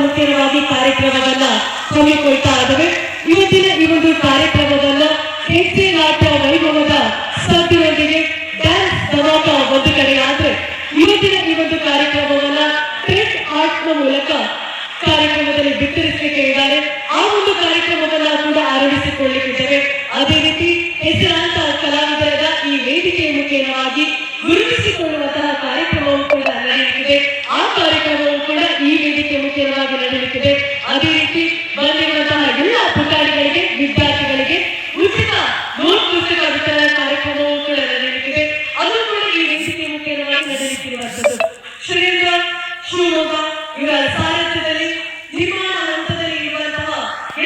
ಮುಖ್ಯವಾಗಿ ಕಾರ್ಯಕ್ರಮವನ್ನ ಹಮ್ಮಿಕೊಳ್ತಾ ಇದ್ದಾವೆ. ಇವತ್ತಿನ ಈ ಒಂದು ಕಾರ್ಯಕ್ರಮವನ್ನ ಹೆಜ್ಜೆ ನಾಟ್ಯ ವೈಭವದ ಸದ್ದಿಯೊಂದಿಗೆ ಡ್ಯಾನ್ಸ್ ಧಮಾಕ ಒಂದು ಕಡೆ ಆದ್ರೆ, ಇವತ್ತಿನ ಈ ಒಂದು ಕಾರ್ಯಕ್ರಮವನ್ನ ಟ್ರೆಂಡ್ ಆರ್ಟ್ ನ ಮೂಲಕ ಕಾರ್ಯಕ್ರಮದಲ್ಲಿ ಬಿತ್ತರಿಸಲಿಕ್ಕೆ ಇದ್ದಾರೆ. ಆ ಒಂದು ಕಾರ್ಯಕ್ರಮವನ್ನ ಕೂಡ ಆರಂಭಿಸಿಕೊಳ್ಳಲಿಕ್ಕಿದ್ದೇವೆ. ಅದೇ ರೀತಿ ಹೆಸರಾಂತ ಕಲಾವಿದರ ಈ ವೇದಿಕೆಯ ಮುಖೇನವಾಗಿ ಗುರುತಿಸಿಕೊಳ್ಳುವಂತಹ ಕಾರ್ಯಕ್ರಮವು ಕೂಡ ನಡೆಯಲಿಕ್ಕಿದೆ. ಆ ಕಾರ್ಯಕ್ರಮವು ಕೂಡ ಈ ವೇದಿಕೆ ಮುಖ್ಯವಾಗಿ ನಡೆಯಲಿಕ್ಕಿದೆ. ಅದೇ ರೀತಿ ಬಂದಿರುವಂತಹ ಎಲ್ಲ ಪುಟಾಣಿಗಳಿಗೆ, ವಿದ್ಯಾರ್ಥಿಗಳಿಗೆ ಉಚಿತ ನೋಟ್ ಪುಸ್ತಕ ವಿತರಣಾ ಕಾರ್ಯಕ್ರಮವು ಕೂಡ ನಡೆಯಲಿಕ್ಕಿದೆ. ಅದು ಕೂಡ ಈ ವೇದಿಕೆ ಮುಖ್ಯವಾಗಿ ನಡೆಯಲಿಕ್ಕಿರುವಂಥದ್ದು. ಶ್ರೀರೇಂದ್ರ ಶಿವಮೊಗ್ಗ ಇವರ ಸಾರಥ್ಯದಲ್ಲಿ ನಿರ್ಮಾಣ ಹಂತದಲ್ಲಿ ಇರುವಂತಹ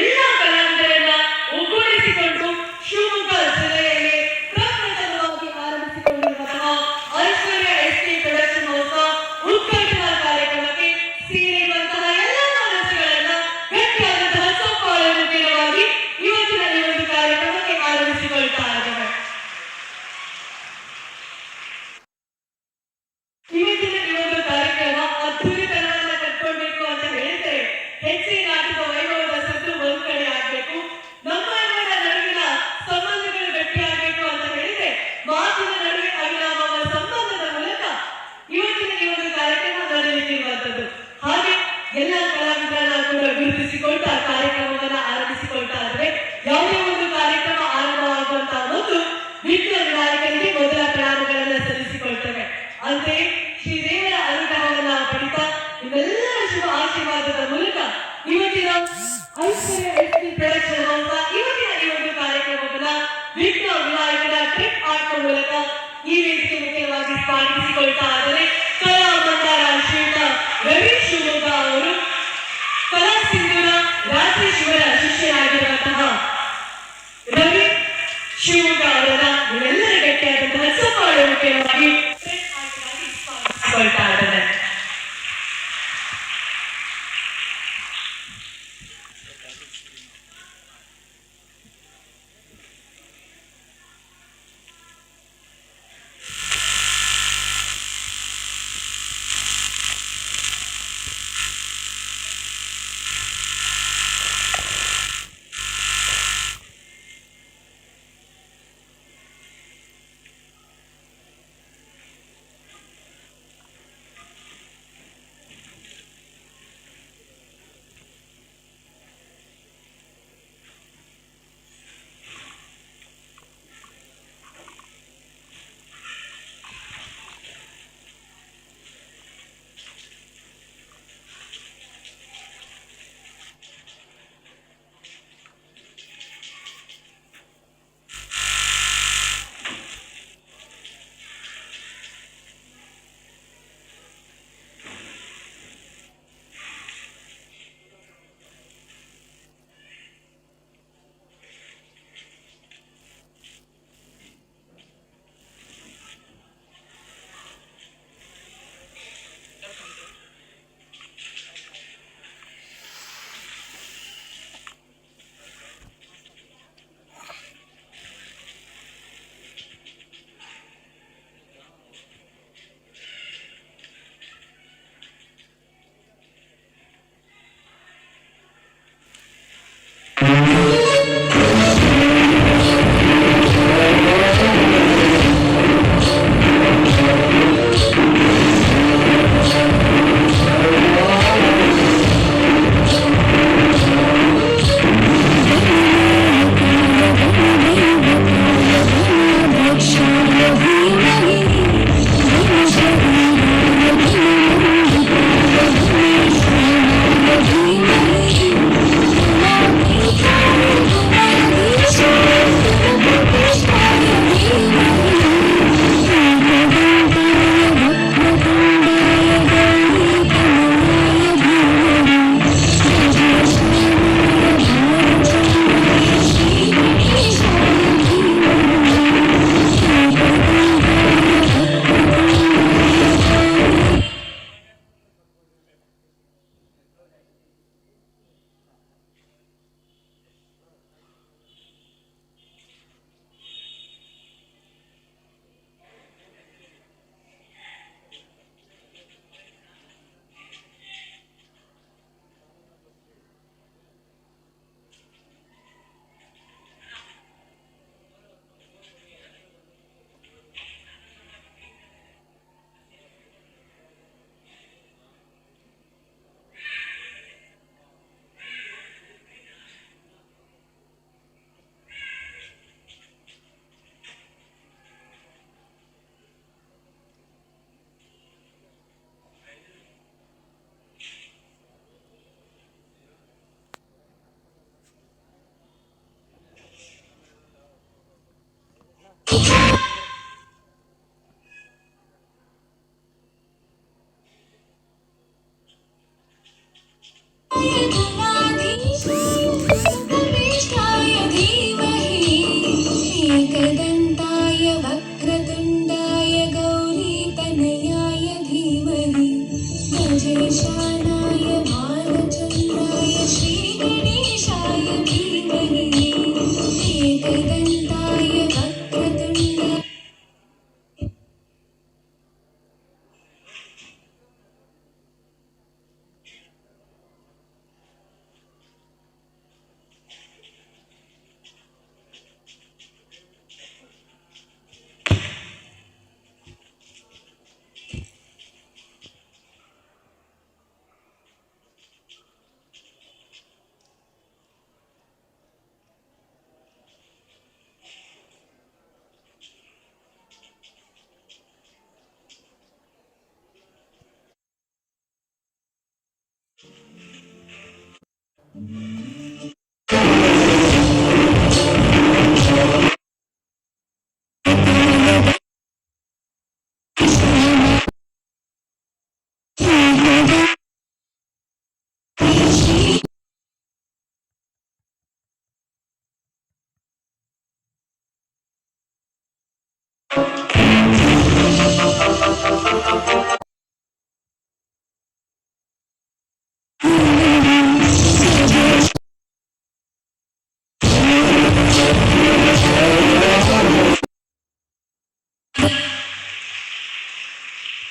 ಎಲ್ಲ ಕಲಾವಿದರನ್ನ ಒಗ್ಗೂಡಿಸಿಕೊಂಡು ಶಿವಮೊಗ್ಗ ಜಿಲ್ಲೆಯಲ್ಲಿ ಪ್ರಪ್ರಥಮವಾಗಿ ಆರಂಭಿಸಿಕೊಂಡಿರುವಂತಹ ಐಶ್ವರ್ಯ ಎಸ್ಟಿ ಪ್ರೊಡಕ್ಷನ್ ಹೌಸ್ ಉದ್ಘಾಟನಾ ಕಾರ್ಯಕ್ರಮಕ್ಕೆ ಸೇರಿರುವಂತಹ ಎಲ್ಲ ಮನಸ್ಸುಗಳನ್ನ ಗಟ್ಟಿಯಾದಂತಹ ಚಪ್ಪಾಳೆ ಮುಖೇನವಾಗಿ ಇವತ್ತಿನ ಈ ಒಂದು ಕಾರ್ಯಕ್ರಮಕ್ಕೆ ಆರಂಭಿಸಿಕೊಳ್ತಾ ಇದ್ದೇವೆ. ಇವತ್ತಿನ ಈ ಒಂದು ಕಾರ್ಯಕ್ರಮ ಅದ್ಭುತತನವನ್ನ ಕಟ್ಕೊಳ್ಬೇಕು ಅಂತ ಹೇಳಿದ್ರೆ ಹೆಜ್ಜೆ ನಾಟಕ ವೈಭವದ ಸದ್ದು ಒಂದು ಕಡೆ ಆಗ್ಬೇಕು. ನಮ್ಮ ನಡುವಿನ ಸಂಬಂಧಗಳು ಗಟ್ಟಿಯಾಗಬೇಕು ಅಂತ ಹೇಳಿದ್ರೆ ಮಾತಿನ ನಡುವೆ ಅವಿರಾಮವ ಸಂಬಂಧದ ಮೂಲಕ ಇವತ್ತಿನ ಈ ಒಂದು ಕಾರ್ಯಕ್ರಮ ನಡೆಯಲಿಕ್ಕಿರುವಂಥದ್ದು. ಹಾಗೆ ಎಲ್ಲ ಕಲಾವಿದರನ್ನ ಕೂಡ ಗುರುತಿಸಿಕೊಳ್ತಾ ಕಾರ್ಯಕ್ರಮವನ್ನ ಆರಂಭಿಸಿಕೊಳ್ತಾ ಇದ್ರೆ, ಯಾವುದೇ ಒಂದು ಕಾರ್ಯಕ್ರಮ ಆರಂಭವಾಗುವಂತಹ ಮೊದಲು ವಿಘ್ನ ವಿನಾಯಕರಿಗೆ ಮೊದಲ ಪ್ರಣಾಮಗಳನ್ನ ಸಲ್ಲಿಸಿಕೊಳ್ತೇವೆ. ಅಂತೆಯೇ ಶ್ರೀದೇವರ ಅನುಗ್ರಹವನ್ನ ಪಡಿತಾ ಇವೆಲ್ಲರ ಶುಭ ಆಶೀರ್ವಾದದ ಮೂಲಕ ಇವತ್ತಿನ ಐಶ್ವರ್ಯ ಎಸ್ಟಿ ಪ್ರೊಡಕ್ಷನ್ ಹೌಸ್ ಇವತ್ತಿನ ಈ ಒಂದು ಕಾರ್ಯಕ್ರಮವನ್ನ ವಿಘ್ನ ವಿನಾಯಕರ ಟ್ರಿಪ್ ಆರ್ಟ್ ಮೂಲಕ ಈ ವೇದಿಕೆ ಮುಖ್ಯವಾಗಿ ಸ್ವಾಗತಿಸಿಕೊಳ್ತಾ ಇದ್ದಾರೆ. ಕಲಾ ಮಂದಾರ ಶ್ರೀಯುತ ರವಿ ಶಿವಮೊಗ್ಗ ಅವರು ಕಲಾ ಸಿಂಧೂರ ರಾಜೇಶ್ ಇವರ ಶಿಷ್ಯರಾಗಿರುವಂತಹ ರವಿ ಶಿವಮೊಗ್ಗ ಅವರನ್ನ ಇವೆಲ್ಲರ ಗಟ್ಟಿಯಾದಂತಹ ಚಪ್ಪಾಳೆ ಮುಖ್ಯವಾಗಿ ಸ್ವಾಗತಿಸಿಕೊಳ್ತಾ ಇದ್ದಾರೆ.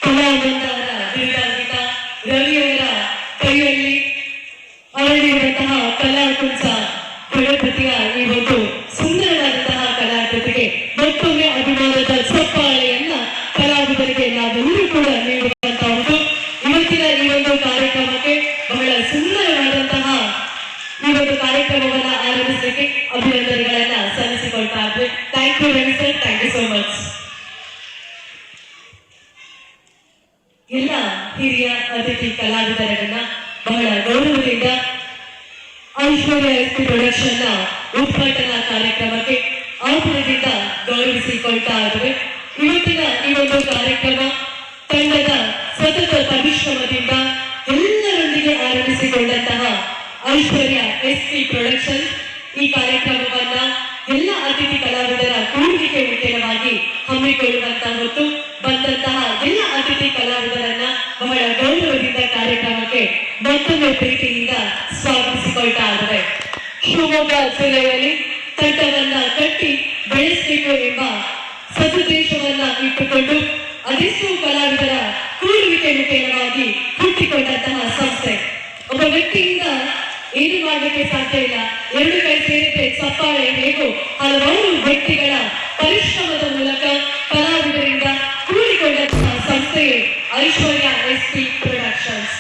ಕಲಾವಂತರ ಬಿರುದಾಂಕಿತ ರವಿಯವರ ಕೈಯಲ್ಲಿ ಅರಳಿರುವಂತಹ ಕಲಾಕುಂಚ ಗಣಪತಿಯ ಈ ಒಂದು ಸುಂದರವಾದಂತಹ ಕಲಾಕೃತಿಗೆ ಮತ್ತೊಮ್ಮೆ ಅಭಿಮಾನದ ಚಪ್ಪಾಳೆಯನ್ನ ಕಲಾವಿದರಿಗೆ ನಾವೆಲ್ಲರೂ ಕೂಡ ನೀಡುವಂತಹ ಒಂದು ಇವತ್ತಿನ ಈ ಒಂದು ಕಾರ್ಯಕ್ರಮಕ್ಕೆ ಬಹಳ ಸುಂದರವಾದಂತಹ ಈ ಒಂದು ಕಾರ್ಯಕ್ರಮವನ್ನ ಆರಂಭಿಸಲಿಕ್ಕೆ ಅಭಿನಂದನೆಗಳನ್ನ ಸಲ್ಲಿಸಿಕೊಳ್ತಾ ಇದ್ವಿ. Thank you Ravi sir, thank you so much. ಎಲ್ಲ ಹಿರಿಯ ಅತಿಥಿ ಕಲಾವಿದರನ್ನ ಬಹಳ ಗೌರವದಿಂದ ಐಶ್ವರ್ಯ ಎಸ್ಪಿ ಪ್ರೊಡಕ್ಷನ್ ನ ಉದ್ಘಾಟನಾ ಕಾರ್ಯಕ್ರಮಕ್ಕೆ ಆತುರದಿಂದ ಗೌರವಿಸಿಕೊಳ್ತಾ ಇದ್ದೇವೆ. ಇವತ್ತಿನ ಈ ಒಂದು ಕಾರ್ಯಕ್ರಮ ತಂಡದ ಸತತ ಪರಿಶ್ರಮದಿಂದ ಎಲ್ಲರೊಂದಿಗೆ ಆರಂಭಿಸಿಕೊಂಡಂತಹ ಐಶ್ವರ್ಯ ಎಸ್ಪಿ ಪ್ರೊಡಕ್ಷನ್ ಈ ಕಾರ್ಯಕ್ರಮವನ್ನ ಎಲ್ಲ ಅತಿಥಿ ಕಲಾವಿದರ ಕೂಡಿಕೆ ಮುಖ್ಯವಾಗಿ ಹಮ್ಮಿಕೊಳ್ಳುವಂತಹ ಹೊತ್ತು ಬಂದಂತಹ ಎಲ್ಲ ಅತಿಥಿ ಕಲಾವಿದರನ್ನ ಬಹಳ ಗೌರವದಿಂದ ಕಾರ್ಯಕ್ರಮಕ್ಕೆ ಮತ್ತೊಮ್ಮೆ ಪ್ರೀತಿಯಿಂದ ಸ್ವಾಗತಿಸಿಕೊಳ್ತಾ ಇದ್ದಾರೆ. ಶಿವಮೊಗ್ಗ ಜಿಲ್ಲೆಯಲ್ಲಿ ತಂಡವನ್ನ ಕಟ್ಟಿ ಬೆಳೆಸಬೇಕು ಎಂಬ ಸದುದ್ದೇಶವನ್ನ ಇಟ್ಟುಕೊಂಡು ಅದೆಷ್ಟೋ ಕಲಾವಿದರ ಕೂಡುವಿಕೆ ಮುಖೇನವಾಗಿ ಹುಟ್ಟಿಕೊಂಡಂತಹ ಸಂಸ್ಥೆ. ಒಬ್ಬ ವ್ಯಕ್ತಿಯಿಂದ ಏನು ಮಾಡಲಿಕ್ಕೆ ಸಾಧ್ಯ ಇಲ್ಲ, ಎರಡು ಕೈ ಸೇರಿದ್ರೆ ಚಪ್ಪಾಳೆ ಹೇಗೂ ಹಲವಾರು ವ್ಯಕ್ತಿಗಳ ಪರಿಶ್ರಮದ ಮೂಲಕ ಕಲಾವಿದರಿಂದ ಕೂಡಿಕೊಂಡಂತಹ ಸಂಸ್ಥೆಯೇ ಐಶ್ವರ್ಯ ಎಸ್ಪಿ ಪ್ರೊಡಕ್ಷನ್ಸ್.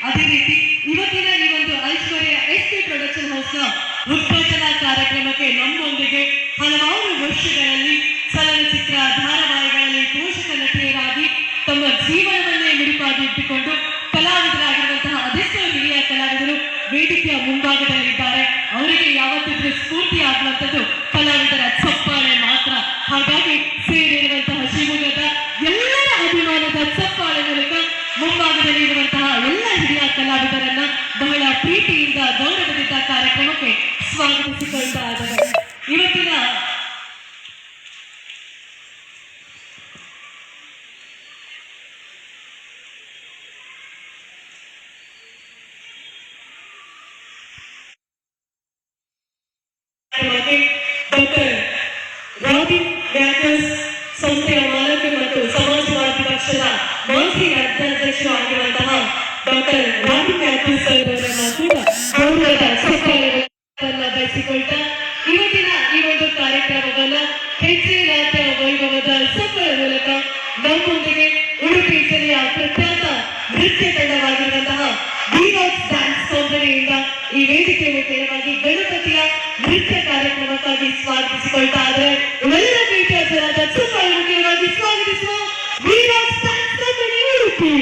ಅದೇ ರೀತಿ ಇವತ್ತಿನ ಈ ಒಂದು ಐಶ್ವರ್ಯ ಎಸ್ಪಿ ಪ್ರೊಡಕ್ಷನ್ ಹೌಸ್ ನ ಉದ್ಘಾಟನಾ ಕಾರ್ಯಕ್ರಮಕ್ಕೆ ನಮ್ಮೊಂದಿಗೆ ಹಲವಾರು ವರ್ಷಗಳಲ್ಲಿ ಚಲನಚಿತ್ರ ಧಾರಾವಾಹಿಗಳಲ್ಲಿ ಪೋಷಕ ನಟಿಯರಾಗಿ ತಮ್ಮ ಜೀವನವನ್ನೇ ಮುಡಿಪಾಗಿ ಇಟ್ಟುಕೊಂಡು ಕಲಾವಿದರಾಗಿರುವಂತಹ ಅದೆಷ್ಟೋ ಹಿರಿಯ ಕಲಾವಿದರು ವೇದಿಕೆಯ ಮುಂಭಾಗದಲ್ಲಿದ್ದಾರೆ. ಅವರಿಗೆ ಯಾವತ್ತಿದ್ರೂ ಸ್ಫೂರ್ತಿ ಆಗುವಂಥದ್ದು ಕಲಾವಿದರ ಚಪ್ಪಾಳೆ ಮಾತ್ರ. ಹಾಗಾಗಿ ಸೇರಿರುವಂತಹ ಶಿವಮೊಗ್ಗದ ಎಲ್ಲರ ಅಭಿಮಾನದ ಚಪ್ಪಾಳೆ ಮೂಲಕ ಮುಂಭಾಗದಲ್ಲಿ ಇರುವಂತಹ ಎಲ್ಲ ಹಿರಿಯ ಕಲಾವಿದರನ್ನ ಬಹಳ ಪ್ರೀತಿಯಿಂದ ಗೌರವದಿಂದ ಕಾರ್ಯಕ್ರಮಕ್ಕೆ ಸ್ವಾಗತಿಸಿಕೊಳ್ತಾ ಇದ್ದಾರೆ. ಇವತ್ತಿನ ಡಾಕ್ಟರ್ ರಾಬಿನ್ ವ್ಯಾಕರ್ಸ್ ಸಂಸ್ಥೆಯ ಮಾಲಕ ಮತ್ತು ಸಮಾಜವಾದಿ ಪಕ್ಷದ ಮಾಜಿ ರಾಜ್ಯಾಧ್ಯಕ್ಷರು ಆಗಿರುವಂತಹ ಡಾಕ್ಟರ್ ರಾಬಿನ್ ವ್ಯಾಕರ್ಸ್ ಅವರನ್ನ ಕೂಡ ಗೌರವದ ಚಪ್ಪಾಳೆಗಳನ್ನು ಬಯಸಿಕೊಳ್ತಾ ಇವತ್ತಿನ ಈ ಒಂದು ಕಾರ್ಯಕ್ರಮವನ್ನ ಹೆಜ್ಜೆ ನಾಟ್ಯ ವೈಭವದ ಸಫಲ ಮೂಲಕ ನಮ್ಮೊಂದಿಗೆ ಉಡುಪಿ ಜಿಲ್ಲೆಯ ಪ್ರಖ್ಯಾತ ನೃತ್ಯ ತಂಡವಾಗಿರುವಂತಹ ಡಿವಾಕ್ಸ್ ಡ್ಯಾನ್ಸ್ ಕಂಪನಿಯಿಂದ ಈ ವೇದಿಕೆ ಮುಖೇನವಾಗಿ ಗಣಪತಿಯ ನೃತ್ಯ ಕಾರ್ಯಕ್ರಮಕ್ಕಾಗಿ ಸ್ವಾಗತಿಸಿಕೊಳ್ತಾ ಇದ್ದಾರೆ. ಇವೆಲ್ಲ ಪ್ರೀತಿಯ ಜನದ ಚಪ್ಪಾಳೆ ಮುಖೇನವಾಗಿ ಸ್ವಾಗತಿಸುವ ಡಿವಾಕ್ಸ್ ಡ್ಯಾನ್ಸ್ ಕಂಪನಿ ಉಡುಪಿ.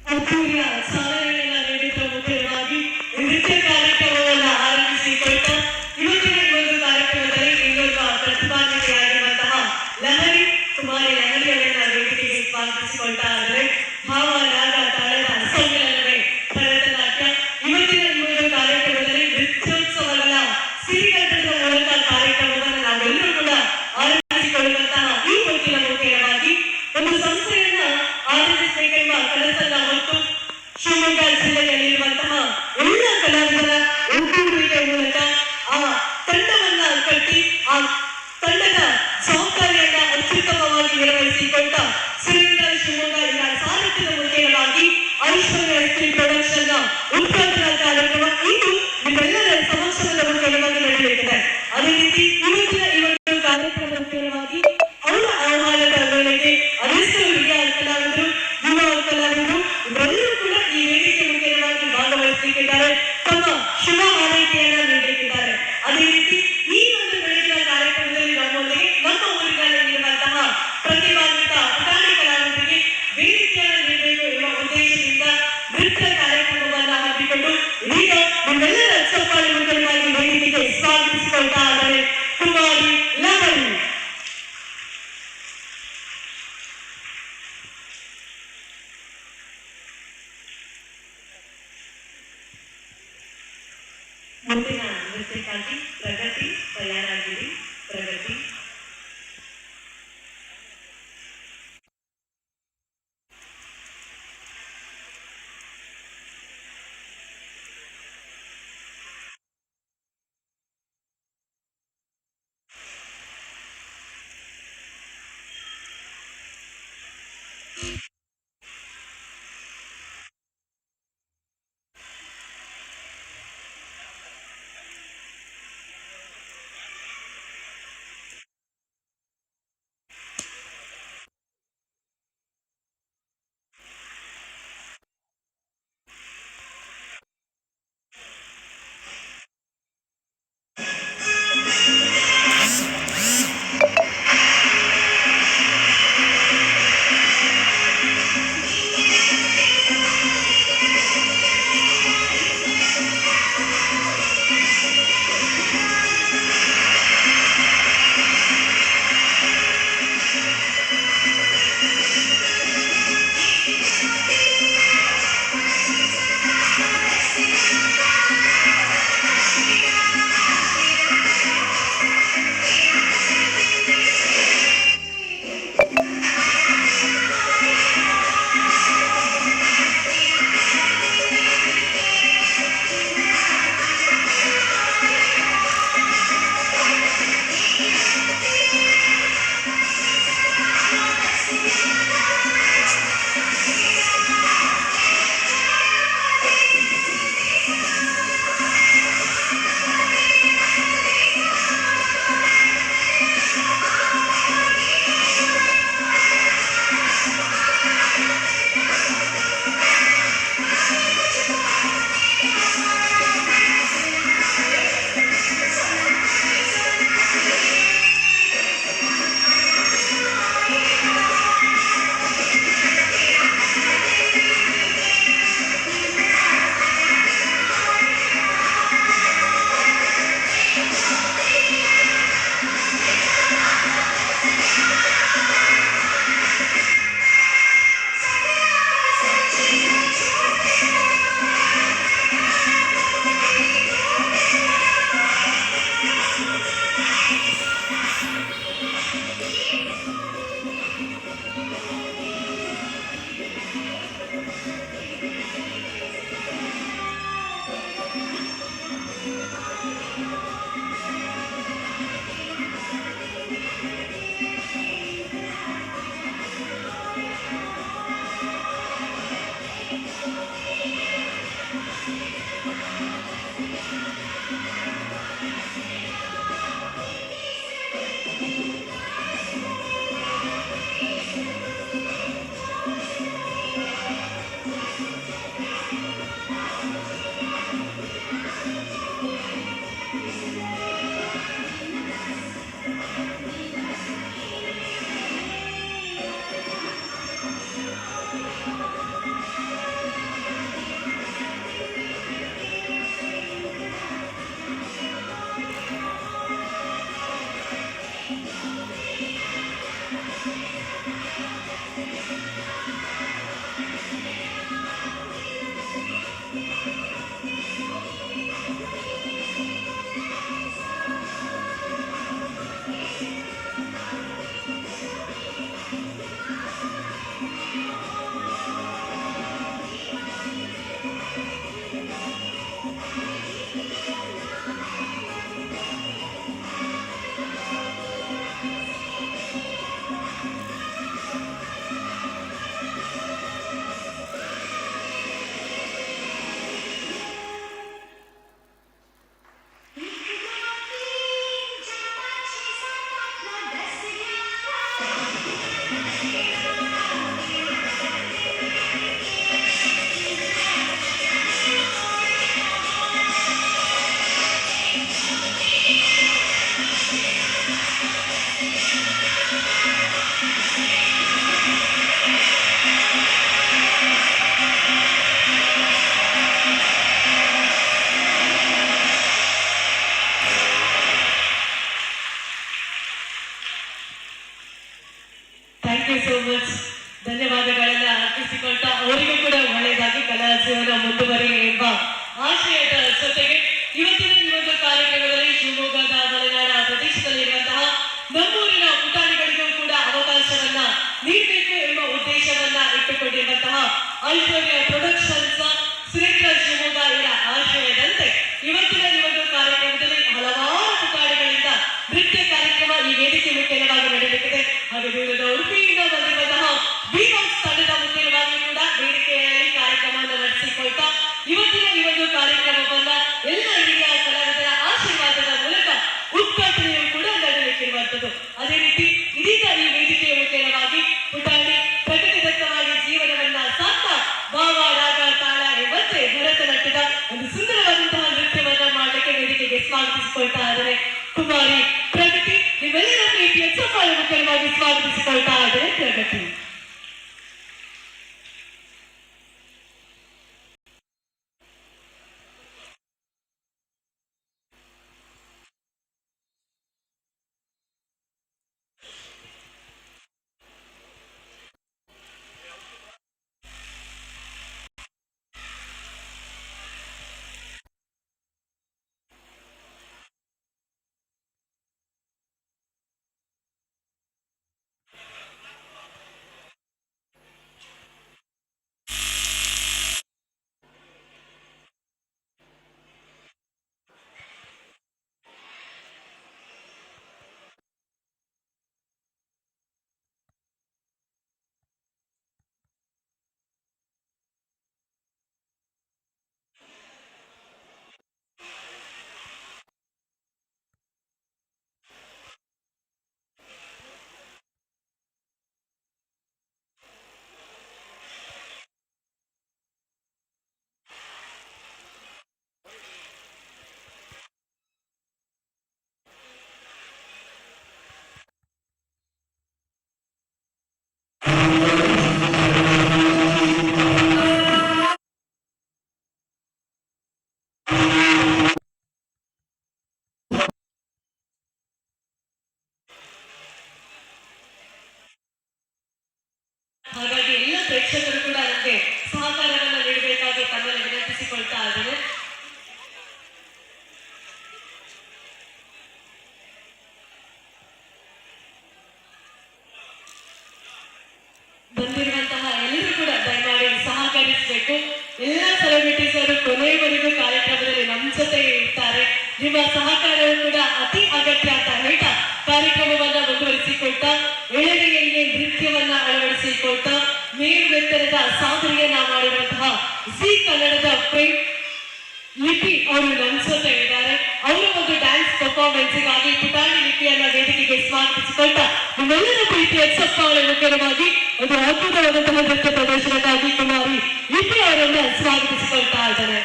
ಅದ್ದೂರಿಯ ಸಾಧನೆಯನ್ನ ನೀಡಿದ ಮುಖ್ಯವಾಗಿ ನೃತ್ಯ ಕಾರ್ಯಕ್ರಮವನ್ನು ಆರಂಭಿಸಿಕೊಟ್ಟ ಇವತ್ತಿನ ಈ ಒಂದು ಕಾರ್ಯಕ್ರಮದಲ್ಲಿ ಇನ್ನೊಬ್ಬ ಪ್ರತಿಭಾನ್ವಿತೆಯಾಗಿರುವಂತಹ ಲಹರಿ ಕುಮಾರಿ ಲಹರಿ ಅವರನ್ನ ವೇದಿಕೆಗೆ ಸ್ವಾಗತಿಸಿಕೊಳ್ತಾ ಇದ್ದಾರೆ. ಭಾವ ರಾಗ ತಾಳದ ಸಮ್ಮಿಲನವೇ ಭರತನಾಟ್ಯ. ಇವತ್ತಿನ ಈ ಒಂದು ಕಾರ್ಯಕ್ರಮದಲ್ಲಿ ನೃತ್ಯೋತ್ಸವಗಳ ಸಿರಿಗಂಟದ ಮೂಲಕ ಕಾರ್ಯಕ್ರಮವನ್ನು ನಾವೆಲ್ಲರೂ ಕೂಡ ಆರಂಭಿಸಿಕೊಳ್ಳುವಂತಹ ಈ ಹೊತ್ತಿನ ಮುಖ್ಯವಾಗಿ ಒಂದು ಸಂಸ್ಥೆಯನ್ನ ಆರಂಭಿಸಬೇಕೆಂಬ ಕನಸನ್ನ ಹೊತ್ತು ಶಿವಮೊಗ್ಗ ಜಿಲ್ಲೆಯಲ್ಲಿರುವಂತಹ ಎಲ್ಲ ಕಲಾವಿದರ ಒಗ್ಗೂಡುವಿಕೆ ಮೂಲಕ ಆ ತಂಡವನ್ನ ಕಟ್ಟಿ ಆ ತಂಡದ ಜವಾಬ್ದಾರಿಯನ್ನ ಅತ್ಯುತ್ತಮವಾಗಿ ನಿರ್ವಹಿಸಿಕೊಂಡ ಸಿರಿಗಂಟ ಶಿವಮೊಗ್ಗ ಇದರ ಸಾರಥ್ಯದ ಮುಖ್ಯವಾಗಿ ಐಶ್ವರ್ಯ ಎಸ್ಪಿ ಪ್ರೊಡಕ್ಷನ್ ಉದ್ಘಾಟನಾ ಕಾರ್ಯಕ್ರಮ ಇದು ನಿಮ್ಮೆಲ್ಲರ ಸಮಕ್ಷಮದ ಮುಖ್ಯವಾಗಿ ನಡೆಯಲಿದೆ. ಅದೇ ರೀತಿ ಪ್ರಗತಿ ತಯಾರಾಗಿರಿ. ಪ್ರಗತಿ ಥ್ಯಾಂಕ್ ಯು ಸೋ ಮಚ್. ಧನ್ಯವಾದಗಳೆಲ್ಲ ಅರ್ಪಿಸಿಕೊಳ್ತಾ ಅವರಿಗೂ ಕೂಡ ಒಳ್ಳೆಯದಾಗಿ ಕಲಾ ಜೀವನ ಮುಂದುವರಿಯಲಿ ಎಂಬ ಆಶಯದ ಜೊತೆಗೆ ಇವತ್ತಿನ ಈ ಒಂದು ಕಾರ್ಯಕ್ರಮದಲ್ಲಿ ಶಿವಮೊಗ್ಗ ಹಾಗೆ ದೂರದ ಉಡುಪಿಯಿಂದ ಬಂದಿರುವಂತಹ ಬೀರಾನ್ಸ್ ತಂಡದ ಮುಖ್ಯವಾಗಿ ಕೂಡ ವೇದಿಕೆಯಲ್ಲಿ ಕಾರ್ಯಕ್ರಮವನ್ನು ನಡೆಸಿಕೊಳ್ತಾ ಇವತ್ತಿನ ಈ ಒಂದು ಕಾರ್ಯಕ್ರಮವನ್ನ ಎಲ್ಲ ಹಿರಿಯ ಕಲಾವಿದರ ಆಶೀರ್ವಾದದ ಮೂಲಕ ಉದ್ಘಾಟನೆಯು ಕೂಡ ನಡೆಯಲಿಕ್ಕಿರುವಂತದ್ದು. ಅದೇ ರೀತಿ ಇದೀಗ ಈ ವೇದಿಕೆಯ ಮುಖ್ಯವಾಗಿ ಪುಟಾಣಿ ಪ್ರಕೃತಿದತ್ತವಾಗಿ ಜೀವನವನ್ನ ಸಾಕ್ತಾ ಭಾವ ರಾಗ ತಾಳ ಎಂಬಂತೆ ಭರತನಾಟ್ಯದ ಒಂದು ಸುಂದರವಾದಂತಹ ನೃತ್ಯವನ್ನ ಮಾಡಲಿಕ್ಕೆ ವೇದಿಕೆಗೆ ಸ್ವಾಗತಿಸಿಕೊಳ್ತಾ ಇದ್ದಾರೆ ಕುಮಾರಿ ಪ್ರಗತಿ. ನಿಮ್ಮೆಲ್ಲರ ಪ್ರೀತಿಯ ಚಪ್ಪಾಳೆ ಮುಖ್ಯವಾಗಿ ಸ್ವಾಗತಿಸಿಕೊಳ್ತಾ ಇದ್ದಾರೆ ಪ್ರಗತಿ. ಹಾಗಾಗಿ ಎಲ್ಲ ಪ್ರೇಕ್ಷಕರು ಕೂಡ ನಮಗೆ ಸಹಕಾರವನ್ನು ನೀಡಬೇಕಾಗಿ ತಮ್ಮಲ್ಲಿ ವಿನಂತಿಸಿಕೊಳ್ತಾ ಇದ್ದಾರೆ. ಬಂದಿರುವಂತಹ ಎಲ್ಲರೂ ಕೂಡ ದಯಮಾಡಿ ಸಹಕರಿಸಬೇಕು. ಎಲ್ಲ ಸೆಲೆಬ್ರಿಟೀಸ್ ಅವರು ಕೊನೆಯವರೆಗೂ ಕಾರ್ಯಕ್ರಮದಲ್ಲಿ ನಮ್ಮ ಜೊತೆ ಇರ್ತಾರೆ. ನಿಮ್ಮ ಸಹಕಾರವು ಕೂಡ ಅತಿ ಅಗತ್ಯ ಅಂತ ಹೇಳ್ತಾ ಕಾರ್ಯಕ್ರಮವನ್ನ ಮುಂದುವರಿಸಿಕೊಳ್ತಾ ಎಳೆಗೆಯಲ್ಲಿ ನೃತ್ಯವನ್ನ ಅಳವಡಿಸಿಕೊಳ್ತಾ ಮೇಲ್ವೆತ್ತರದ ಸಾಧನೆಯನ್ನ ಮಾಡಿರುವಂತಹ ಜೀ ಕನ್ನಡದ ಪ್ರೇಮ್ ಲಿಪಿ ಅವರು ನಮ್ಮ ಜೊತೆ ಇದ್ದಾರೆ. ಅವರ ಒಂದು ಡ್ಯಾನ್ಸ್ ಪರ್ಫಾರ್ಮೆನ್ಸ್ಗಾಗಿ ಪುಟಾಣಿ ಲಿಪಿಯನ್ನ ವೇದಿಕೆಗೆ ಸ್ವಾಗತಿಸಿಕೊಳ್ತಾ ನಿಮ್ಮೆಲ್ಲರ ಪ್ರೀತಿಯ ಚಪ್ಪಾಳೆ ಮುಖ್ಯವಾಗಿ ಒಂದು ಅದ್ಭುತವಾದಂತಹ ನೃತ್ಯ ಪ್ರದರ್ಶನಕ್ಕಾಗಿ ಕುಮಾರಿ ಲಿಪಿ ಅವರನ್ನ ಸ್ವಾಗತಿಸಿಕೊಳ್ತಾ ಇದ್ದಾರೆ.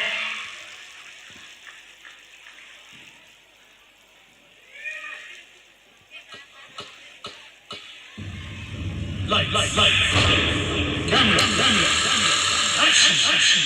Camera, action.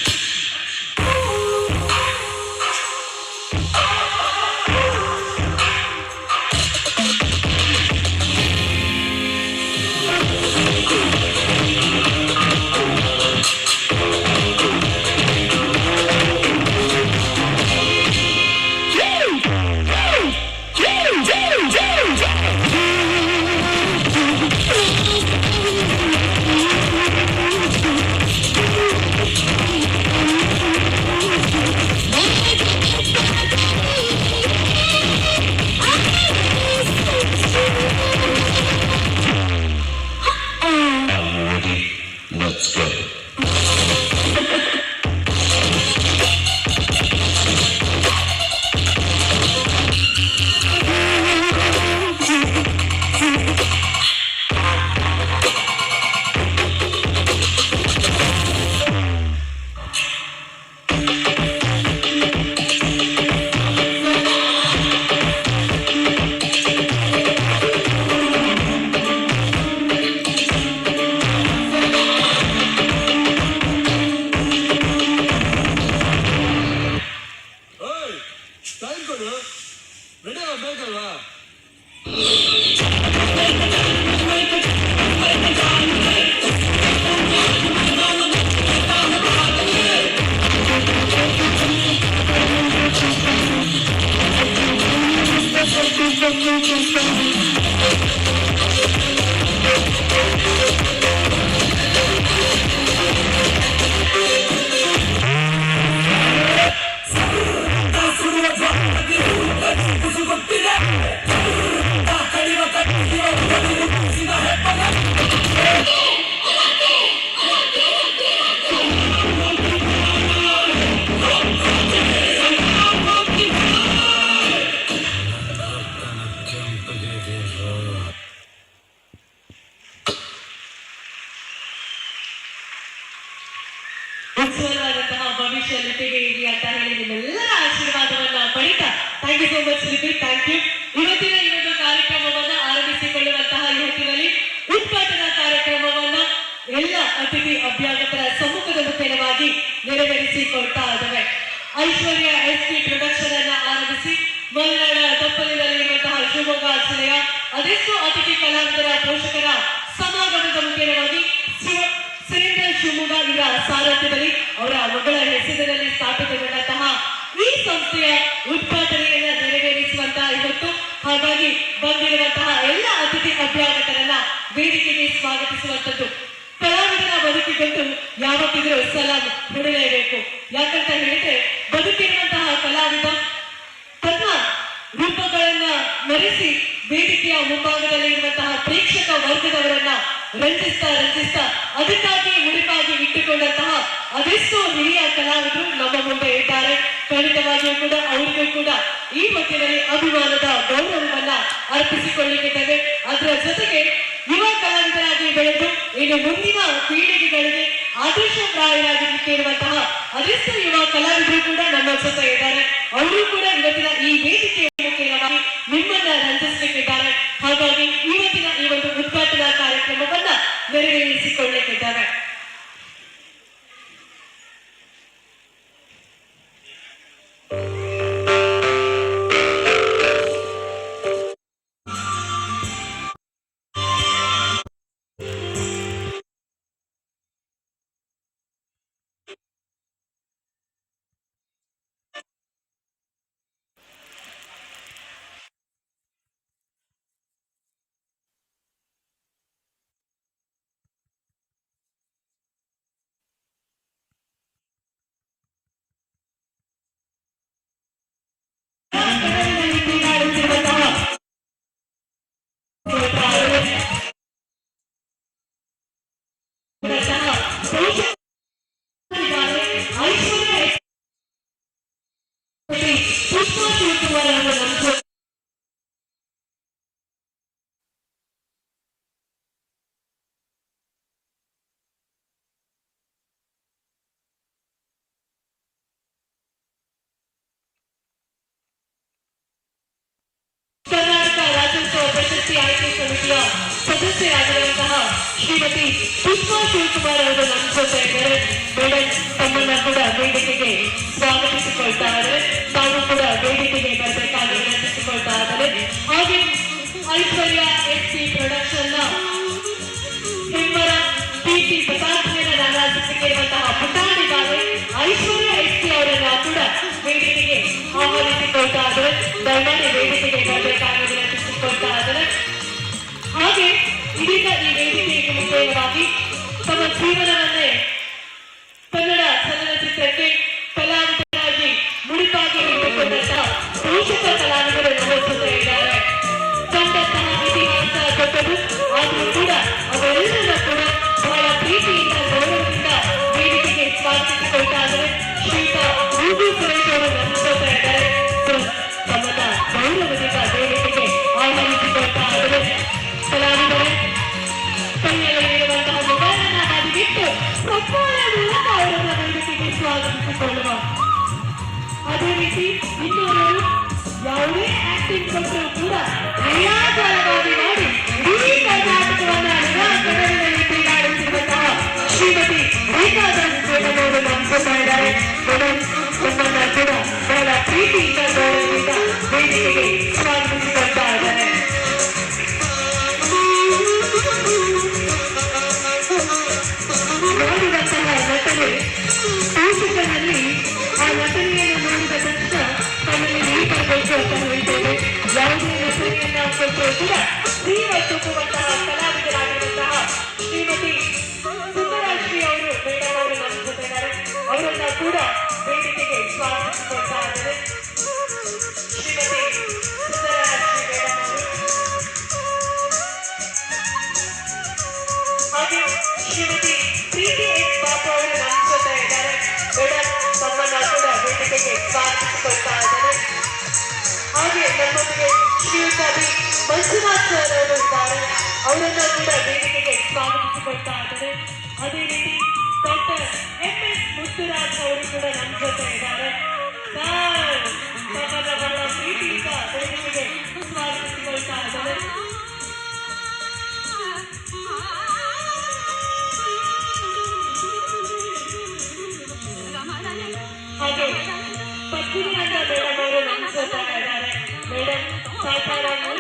ಭಾಗವಹಿಸಿಕೊಳ್ತಾ ಇದ್ದಾವೆ. ಐಶ್ವರ್ಯ ಎಸ್ಪಿ ಪ್ರೊಡಕ್ಷನ್ ಅನ್ನ ಆರಂಭಿಸಿ ಮಲೆನಾಡ ತಪ್ಪಲಿನಲ್ಲಿರುವಂತಹ ಶಿವಮೊಗ್ಗ ಜಿಲ್ಲೆಯ ಅದೆಷ್ಟೋ ಅತಿಥಿ ಕಲಾವಿದರ ಪೋಷಕರ ಸಮಾಗಮದ ಮುಖೇನವಾಗಿ ಸುರೇಂದ್ರ ಶಿವಮೊಗ್ಗ ಇವರ ಸಾರಥ್ಯದಲ್ಲಿ ಅವರ ಮಗಳ ಹೆಸರಿನಲ್ಲಿ ಸ್ಥಾಪಿತಗೊಂಡಂತಹ ಈ ಸಂಸ್ಥೆಯ ಉದ್ಘಾಟನೆಯನ್ನ ನೆರವೇರಿಸುವಂತಹ ಇವತ್ತು, ಹಾಗಾಗಿ ಬಂದಿರುವಂತಹ ಎಲ್ಲ ಅತಿಥಿ ಅಭ್ಯಾಗತರನ್ನ ವೇದಿಕೆಗೆ ಸ್ವಾಗತಿಸುವಂತದ್ದು. ಕಲಾವಿದರ ಬದುಕಿಗಂತೂ ಯಾವತ್ತಿದ್ರೂ ಸಲಾಂ ಹೊಡಲೇಬೇಕು. ಯಾಕಂತ ಹೇಳಿದ್ರೆ ಬದುಕಿರುವಂತಹ ಕಲಾವಿದ ತನ್ನ ರೂಪಗಳನ್ನ ಮರೆಸಿ ವೇದಿಕೆಯ ಮುಂಭಾಗದಲ್ಲಿ ಇರುವಂತಹ ಪ್ರೇಕ್ಷಕ ವರ್ಗದವರನ್ನ ರಂಜಿಸ್ತಾ ಅದಕ್ಕಾಗಿ ಮುಡಿಪಾಗಿ ಇಟ್ಟುಕೊಂಡಂತಹ ಅದೆಷ್ಟೋ ಹಿರಿಯ ಕಲಾವಿದರು ನಮ್ಮ ಮುಂದೆ ಇದ್ದಾರೆ. ಖಂಡಿತವಾಗಿಯೂ ಕೂಡ ಅವರಿಗೂ ಕೂಡ ಈ ಹೊತ್ತಿನಲ್ಲಿ ಅಭಿಮಾನದ ಗೌರವವನ್ನ ಅರ್ಪಿಸಿಕೊಳ್ಳಲಿಕ್ಕಿದ್ದೇವೆ. ಅದರ ಜೊತೆಗೆ ಯುವ ಕಲಾವಿದರಾಗಿ ಬೆಳೆದು ಇನ್ನು ಮುಂದಿನ ಪೀಳಿಗೆಗಳಿಗೆ ಆದರ್ಶಪ್ರಾಯರಾಗಲಿಕ್ಕೆ ಇರುವಂತಹ ಅದೆಷ್ಟೋ ಯುವ ಕಲಾವಿದರು ಕೂಡ ನಮ್ಮ ಜೊತೆ ಇದ್ದಾರೆ. ಅವರು ಕೂಡ ಇವತ್ತಿನ ಈ ವೇದಿಕೆಯ ಮುಖೇನವಾಗಿ ನಿಮ್ಮನ್ನ ರಂಜಿಸಲಿಕ್ಕಿದ್ದಾರೆ. ಹಾಗಾಗಿ ಇವತ್ತಿನ ಈ ಒಂದು ಉದ್ಘಾಟನಾ ಕಾರ್ಯಕ್ರಮವನ್ನ ನೆರವೇರಿಸಿಕೊಳ್ಳಲಿಕ್ಕಿದ್ದಾರೆ. ಕರ್ನಾಟಕ ರಾಜ್ಯೋತ್ಸವ ಪ್ರಶಸ್ತಿ ಆಯ್ಕೆ ಸಮಿತಿಯ ಸದಸ್ಯರಾಗಿರುವಂತಹ ಶ್ರೀಮತಿ ಪುಷ್ಪಾ ಶಿವಕುಮಾರ್ ಅವರು ನಮ್ಮ ಜೊತೆ ಇದ್ದಾರೆ. ಮೇಡಮ್ ತಮ್ಮನ್ನ ಕೂಡ ವೇದಿಕೆಗೆ ಸ್ವಾಗತಿಸಿಕೊಳ್ತಾ ಇದ್ದಾರೆ. ತಾವು ಕೂಡ ವೇದಿಕೆಗೆ ಬರಬೇಕಾಗಿ ವಿನಂತಿಸಿಕೊಳ್ತಾ ಇದ್ದಾರೆ. ಹಾಗೆ ಐಶ್ವರ್ಯ ಎಸ್ಪಿ ಪ್ರೊಡಕ್ಷನ್ ನ ಹೆಮ್ಮರ ಕೀರ್ತಿ ಪತಾಕೆಯನ್ನು ನಾರಾಜಿಸಿರುವಂತಹ ಪುಟಾಣಿಗಾರೆ ಐಶ್ವರ್ಯ ಎಸ್ಪಿ ಅವರನ್ನ ಕೂಡ ವೇದಿಕೆಗೆ ಆಹ್ವಾನಿಸಿಕೊಳ್ತಾ ಇದ್ದಾರೆ. ದಯಮಾಡಿ ವೇದಿಕೆಗೆ ಬರಬೇಕಾಗಿ ವಿನಂತಿಸಿಕೊಳ್ತಾ ಇದ್ದಾರೆ. ಹಾಗೆ ಇದೀಗ ಈ ವೇದಿಕೆಗೆ ಮುಖ್ಯವಾಗಿ ತಮ್ಮ ಜೀವನವನ್ನೇ ಕನ್ನಡ ಚಲನಚಿತ್ರಕ್ಕೆ ಕಲಾವಿದರಾಗಿ ಮುಡಿಪಾಗಿ ಇಟ್ಟುಕೊಂಡಂತಹ ಪೋಷಕ ಕಲಾವಿದರು ನಮ್ಮ ಜೊತೆ ಇದ್ದಾರೆ. ಕಂಡಂತಹ ಇತಿಹಾಸ ದೊಡ್ಡದು, ಆದರೂ ಕೂಡ ಅವರೆಲ್ಲರ ಕೂಡ ಬಹಳ ಪ್ರೀತಿಯಿಂದ ಗೌರವದಿಂದ ವೇದಿಕೆಗೆ ಸ್ವಾಗತಿಸಿಕೊಳ್ತಾ ಇದ್ದಾರೆ. ಶ್ರೀಯುತ ರೂಪು ಸುರೇಶ್ ಅವರು ನಮ್ಮ ಜೊತೆ ಇದ್ದಾರೆ. ತಮ್ಮನ್ನ ಗೌರವದಿಂದ ವೇದಿಕೆಗೆ ಆಹ್ವಾನಿಸಿಕೊಳ್ತಾ ಇದ್ದಾರೆ. ಕಲಾವಿದರೆ ಕೈಯಲ್ಲಿರುವಂತಹ ಮೊಬೈಲನ್ನ ಹಾದಿಗಿಟ್ಟು ಸಕ್ಕೋಲೆ ಮೂಲಕ ಅವರನ್ನ ವೇದಿಕೆಗೆ ಸ್ವಾಗತಿಸಿಕೊಳ್ಳುವ. ಅದೇ ರೀತಿ ಇನ್ನೊಬ್ಬರು ಯಾವುದೇ ಆಕ್ಟಿಂಗ್ ಕೊಟ್ಟರು ಕೂಡ ಕ್ರಿಯಾಚಾರವಾಗಿ ಮಾಡಿ ಇಡೀ ಕರ್ನಾಟಕವನ್ನ ನಿರಾಕರಣೆಯಲ್ಲಿ ಕ್ರೀಡಾಡುತ್ತಿರುವಂತಹ ಶ್ರೀಮತಿ ರೇಖಾದಾಸ್ ಮೇಡಮ್ ಅವರು ನಂಬಿಸ್ತಾ ಇದ್ದಾರೆ. ಮೇಡಮ್ ನಮ್ಮನ್ನ ಕೂಡ ಬಹಳ ಪ್ರೀತಿಯಿಂದ ಗೌರವದಿಂದ ವೇದಿಕೆಗೆ ಸ್ವಾಗತಿಸಿಕೊಳ್ತಾ ಇದ್ದಾರೆ. ನೋಡಿದಂತಹ ನಟನೆ ಪೋಷಕರಲ್ಲಿ ಆ ನಟನೆಯನ್ನು ನೋಡಿದ ತಕ್ಷಣ ತಮ್ಮಲ್ಲಿ ನೀರು ಬರಬೇಕು ಅಂತ ಹೇಳ್ತೇವೆ. ಯಾವುದೇ ನಟನೆಯನ್ನ ಕೊಟ್ಟರೂ ಕೂಡ ಜೀವ ತುಂಬುವಂತಹ ಕಲಾವಿದರಾಗಿರುವಂತಹ ಶ್ರೀಮತಿ ಸುಂದರಾಶ್ರೀ ಅವರು ಮೇಡಮ್ ಅವರು ನಮ್ಮ ಜೊತೆ ಇದ್ದಾರೆ. ಅವರನ್ನ ಕೂಡ ವೇದಿಕೆಗೆ ಸ್ವಾಗತಿಸಿಕೊಳ್ತಾ ಇದ್ದಾರೆ. ಶ್ರೀಮತಿ ಸುಂದರಾಶ್ರೀ ಮೇಡಮ್ ಅವರು ಹಾಗೆ ಶ್ರೀಮತಿ ಪ್ರೀತಿ ಎಸ್ ಬಾಬು ಅವರು ನಮ್ಮ ಜೊತೆ ಇದ್ದಾರೆ. ಮೇಡಮ್ ತಮ್ಮನ್ನ ಕೂಡ ವೇದಿಕೆಗೆ ಸ್ವಾಗತಿಸಿಕೊಳ್ತಾ ಇದ್ದಾರೆ. ಹಾಗೆ ನಮ್ಮೊಂದಿಗೆ ಶ್ರೀಯುತ ಬಿ ಮಂಜುನಾಥ್ ಸರ್ ಅವರು ಇದ್ದಾರೆ. ಅವರನ್ನ ಕೂಡ ವೇದಿಕೆಗೆ ಸ್ವಾಗತಿಸಿಕೊಳ್ತಾ ಇದ್ದಾರೆ. ಅದೇ ರೀತಿ ಡಾಕ್ಟರ್ MS ಮುತ್ತುರಾಜ್ ಅವರು ಕೂಡ ನಮ್ಮ ಜೊತೆ ಇದ್ದಾರೆ. ಸರ್ ತಮ್ಮನ್ನ ಬಹಳ ಪ್ರೀತಿಯಿಂದ ವೇದಿಕೆಗೆ ಸ್ವಾಗತಿಸಿಕೊಳ್ತಾ ಇದ್ದಾರೆ.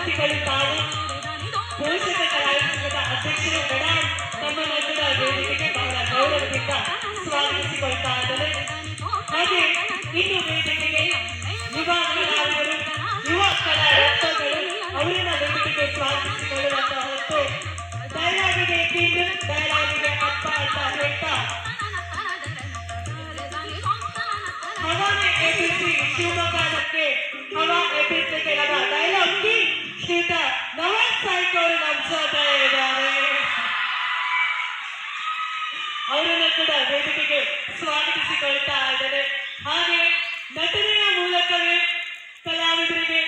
ಅತಿಥಿಗಳು ತಾವು ಪೋಷಕ ಕಲಾವಿದ ಸಂಘದ ಅಧ್ಯಕ್ಷರು ಮೇಡಮ್ ತಮ್ಮನ್ನ ಕೂಡ ವೇದಿಕೆಗೆ ಬಹಳ ಗೌರವದಿಂದ ಸ್ವಾಗತಿಸಿಕೊಳ್ತಾ ಇದ್ದಾರೆ. ಹಾಗೆ ಇನ್ನು ವೇದಿಕೆಗೆ ಯುವ ಕಲಾವಿದರು, ಯುವ ಕಲಾರತ್ನಗಳು ಅವರನ್ನ ವೇದಿಕೆಗೆ ಸ್ವಾಗತಿಸಿಕೊಳ್ಳುವಂತಹ ಹೊತ್ತು ಡೈಲಾಗಿಗೆ ಕಿಂಗ್, ಡೈಲಾಗಿಗೆ ಅಪ್ಪ ಅಂತ ಹೇಳ್ತಾ ಹವಾನೆ ಎಬ್ಬಿಸಿ ಶಿವಮೊಗ್ಗಕ್ಕೆ ಹವಾ ಎಬ್ಬಿಸಲಿಕ್ಕೆ ನಮ್ಮ ಡೈಲಾಗ್ ಕಿಂಗ್ ಶ್ರೀಯುತ ನವಾಜ್ ಸಾಯ್ಕ್ ಅವರು ನಮ್ಮ ಜೊತೆ ಇದ್ದಾರೆ. ಅವರನ್ನು ಕೂಡ ವೇದಿಕೆಗೆ ಸ್ವಾಗತಿಸಿಕೊಳ್ತಾ ಇದ್ದಾರೆ. ಹಾಗೆ ನಟನೆಯ ಮೂಲಕವೇ ಕಲಾವಿದರಿಗೆ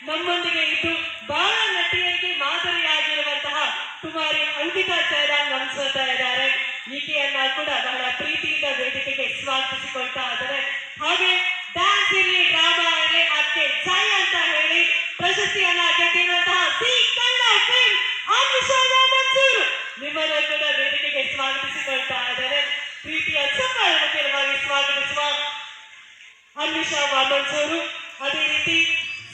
ನಮ್ಮೊಂದಿಗೆ ಇದ್ದು ಬಹಳ ನಟಿಯರಿಗೆ ಮಾದರಿಯಾಗಿರುವಂತಹ ಕುಮಾರಿ ಅಂಕಿತಾ ಜಯರಾಮ್ ನಮಿಸ್ತಾ ಇದ್ದಾರೆ. ಈಕೆಯನ್ನ ಕೂಡ ಬಹಳ ಪ್ರೀತಿಯಿಂದ ವೇದಿಕೆಗೆ ಸ್ವಾಗತಿಸಿಕೊಳ್ತಾ ಇದ್ದಾರೆ. ಹಾಗೆ ಡ್ಯಾನ್ಸ್ ಇರಲಿ, ಡ್ರಾಮಾ ಇರಲಿ, ಅದಕ್ಕೆ ಜೈ ಅಂತ ಹೇಳಿ ಪ್ರಶಸ್ತಿಯನ್ನ ಗೆದ್ದಿರುವಂತಹ ಸಿ ಕನ್ನಡ ಫಿಲ್ಮ್ ಅನ್ವಿಷಾ ಮನ್ಸೂರು ನಿಮ್ಮನ್ನು ಕೂಡ ವೇದಿಕೆಗೆ ಸ್ವಾಗತಿಸಿಕೊಳ್ತಾ ಇದ್ದಾರೆ. ಪ್ರೀತಿಯ ಚಪ್ಪಾಳೆಯನ್ನು ಸ್ವಾಗತಿಸುವ ಅನ್ವಿಷಾ ಮನ್ಸೂರು. ಅದೇ ರೀತಿ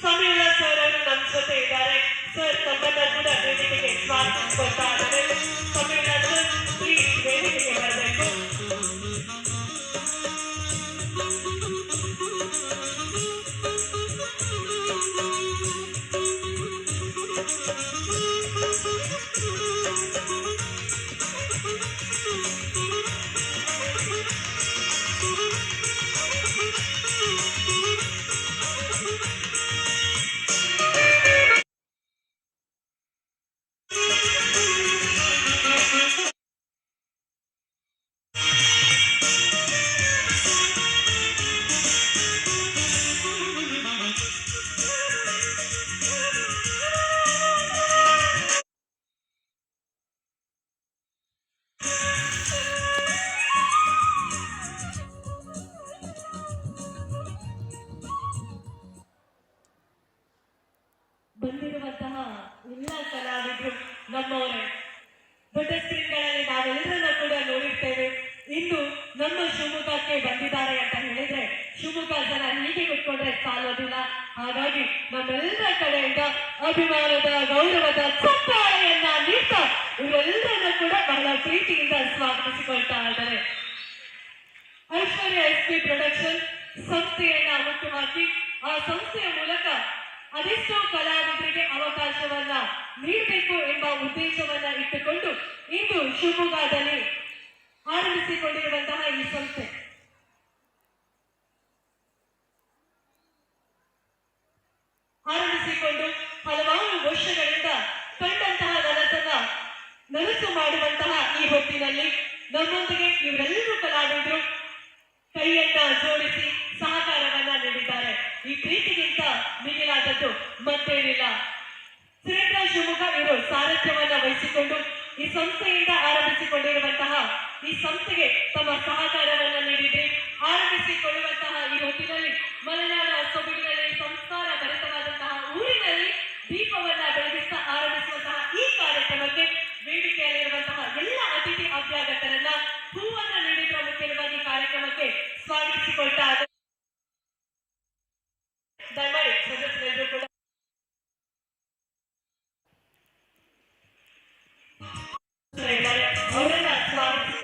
ಸಮೀರ ಸರ್ ಅವರು ನಮ್ಮ ಜೊತೆ ಇದ್ದಾರೆ. ಸರ್ ತಮ್ಮನ್ನ ಕೂಡ ವೇದಿಕೆಗೆ ಸ್ವಾಗತಿಸಿಕೊಳ್ತಾ ಇದ್ದಾರೆ. ಸಮೀರ ಸರ್ ಪ್ಲೀಸ್ ವೇದಿಕೆಗೆ ಬರಬೇಕು. ಬಂದಿರುವಂತಹ ಎಲ್ಲ ಕಲಾವಿದರು ನಮ್ಮವರೇ. ದೊಡ್ಡ ಸ್ಕ್ರೀನ್ಗಳಲ್ಲಿ ನಾವೆಲ್ಲರನ್ನ ಕೂಡ ನೋಡಿರ್ತೇವೆ. ಇನ್ನು ನಮ್ಮ ಶಿವಮೊಗ್ಗಕ್ಕೆ ಬಂದಿದ್ದಾರೆ ಅಂತ ಹೇಳಿದ್ರೆ ಶಿವಮೊಗ್ಗ ಜನ ಹೀಗೆ ಕುತ್ಕೊಂಡ್ರೆ ಸಾಲೋದಿಲ್ಲ. ಹಾಗಾಗಿ ನಮ್ಮೆಲ್ಲರ ಕಡೆಯಿಂದ ಅಭಿಮಾನದ ಗೌರವದ ಚಪ್ಪಾಳೆಯನ್ನ ನೀಡ್ತಾ ಇವರೆಲ್ಲರನ್ನ ಕೂಡ ಬಹಳ ಪ್ರೀತಿಯಿಂದ ಸ್ವಾಗತಿಸಿಕೊಳ್ತಾ ಇದ್ದಾರೆ. ಐಶ್ವರ್ಯ ಎಸ್ ಪಿ ಪ್ರೊಡಕ್ಷನ್ ಸಂಸ್ಥೆಯನ್ನ ಹುಟ್ಟುಹಾಕಿ ಆ ಸಂಸ್ಥೆಯ ಮೂಲಕ ಅದೆಷ್ಟೋ ಕಲಾವಿದರಿಗೆ ಅವಕಾಶವನ್ನ ನೀಡಬೇಕು ಎಂಬ ಉದ್ದೇಶವನ್ನ ಇಟ್ಟುಕೊಂಡು ಇಂದು ಶಿವಮೊಗ್ಗದಲ್ಲಿ ಆರಂಭಿಸಿಕೊಂಡಿರುವಂತಹ ಈ ಸಂಸ್ಥೆ ಆರಂಭಿಸಿಕೊಂಡು ಹಲವಾರು ವರ್ಷಗಳಿಂದ ಕಂಡಂತಹ ನನಸು ಮಾಡುವಂತಹ ಈ ಹೊತ್ತಿನಲ್ಲಿ ನಮ್ಮೊಂದಿಗೆ ಇವರೆಲ್ಲರೂ ಕಲಾವಿದರು ಕೈಯನ್ನ ಜೋಡಿಸಿ ಸಹಕಾರವನ್ನ ನೀಡಿದ್ದಾರೆ. ಈ ಪ್ರೀತಿಗಿಂತ ಮಿಗಿಲಾದದ್ದು ಮತ್ತೇನಿಲ್ಲ. ಸುರೇಂದ್ರ ಶಿವಮೊಗ್ಗ ಇವರು ಸಾರಥ್ಯವನ್ನ ವಹಿಸಿಕೊಂಡು ಈ ಸಂಸ್ಥೆಯಿಂದ ಆರಂಭಿಸಿಕೊಂಡಿರುವಂತಹ ಈ ಸಂಸ್ಥೆಗೆ ತಮ್ಮ ಸಹಕಾರವನ್ನ ನೀಡಿದ್ರೆ ಆರಂಭಿಸಿಕೊಳ್ಳುವಂತಹ ಈ ಹೊತ್ತಿನಲ್ಲಿ ಮಲೆನಾಡ ಸೊಬಗಿನಲ್ಲಿ ಸಂಸ್ಕಾರ ಭರಿತವಾದಂತಹ ಊರಿನಲ್ಲಿ ದೀಪವನ್ನ ಬೆಳಗಿಸ್ತಾ ಆರಂಭಿಸುವಂತಹ ಈ ಕಾರ್ಯಕ್ರಮಕ್ಕೆ ವೇದಿಕೆಯಲ್ಲಿರುವಂತಹ ಎಲ್ಲ ಅತಿಥಿ ಅಭ್ಯಾಗತರನ್ನ ಹೂವನ್ನ ನೀಡಿದ್ರ ಮುಖ್ಯವಾಗಿ ಕಾರ್ಯಕ್ರಮಕ್ಕೆ ಸ್ವಾಗತಿಸಿಕೊಳ್ತಾ ದಯಮಾಡಿ ಸದಸ್ಯರೆಲ್ಲರೂ ಕೂಡ ಅವರನ್ನ ಸ್ವಾಗತಿಸಿ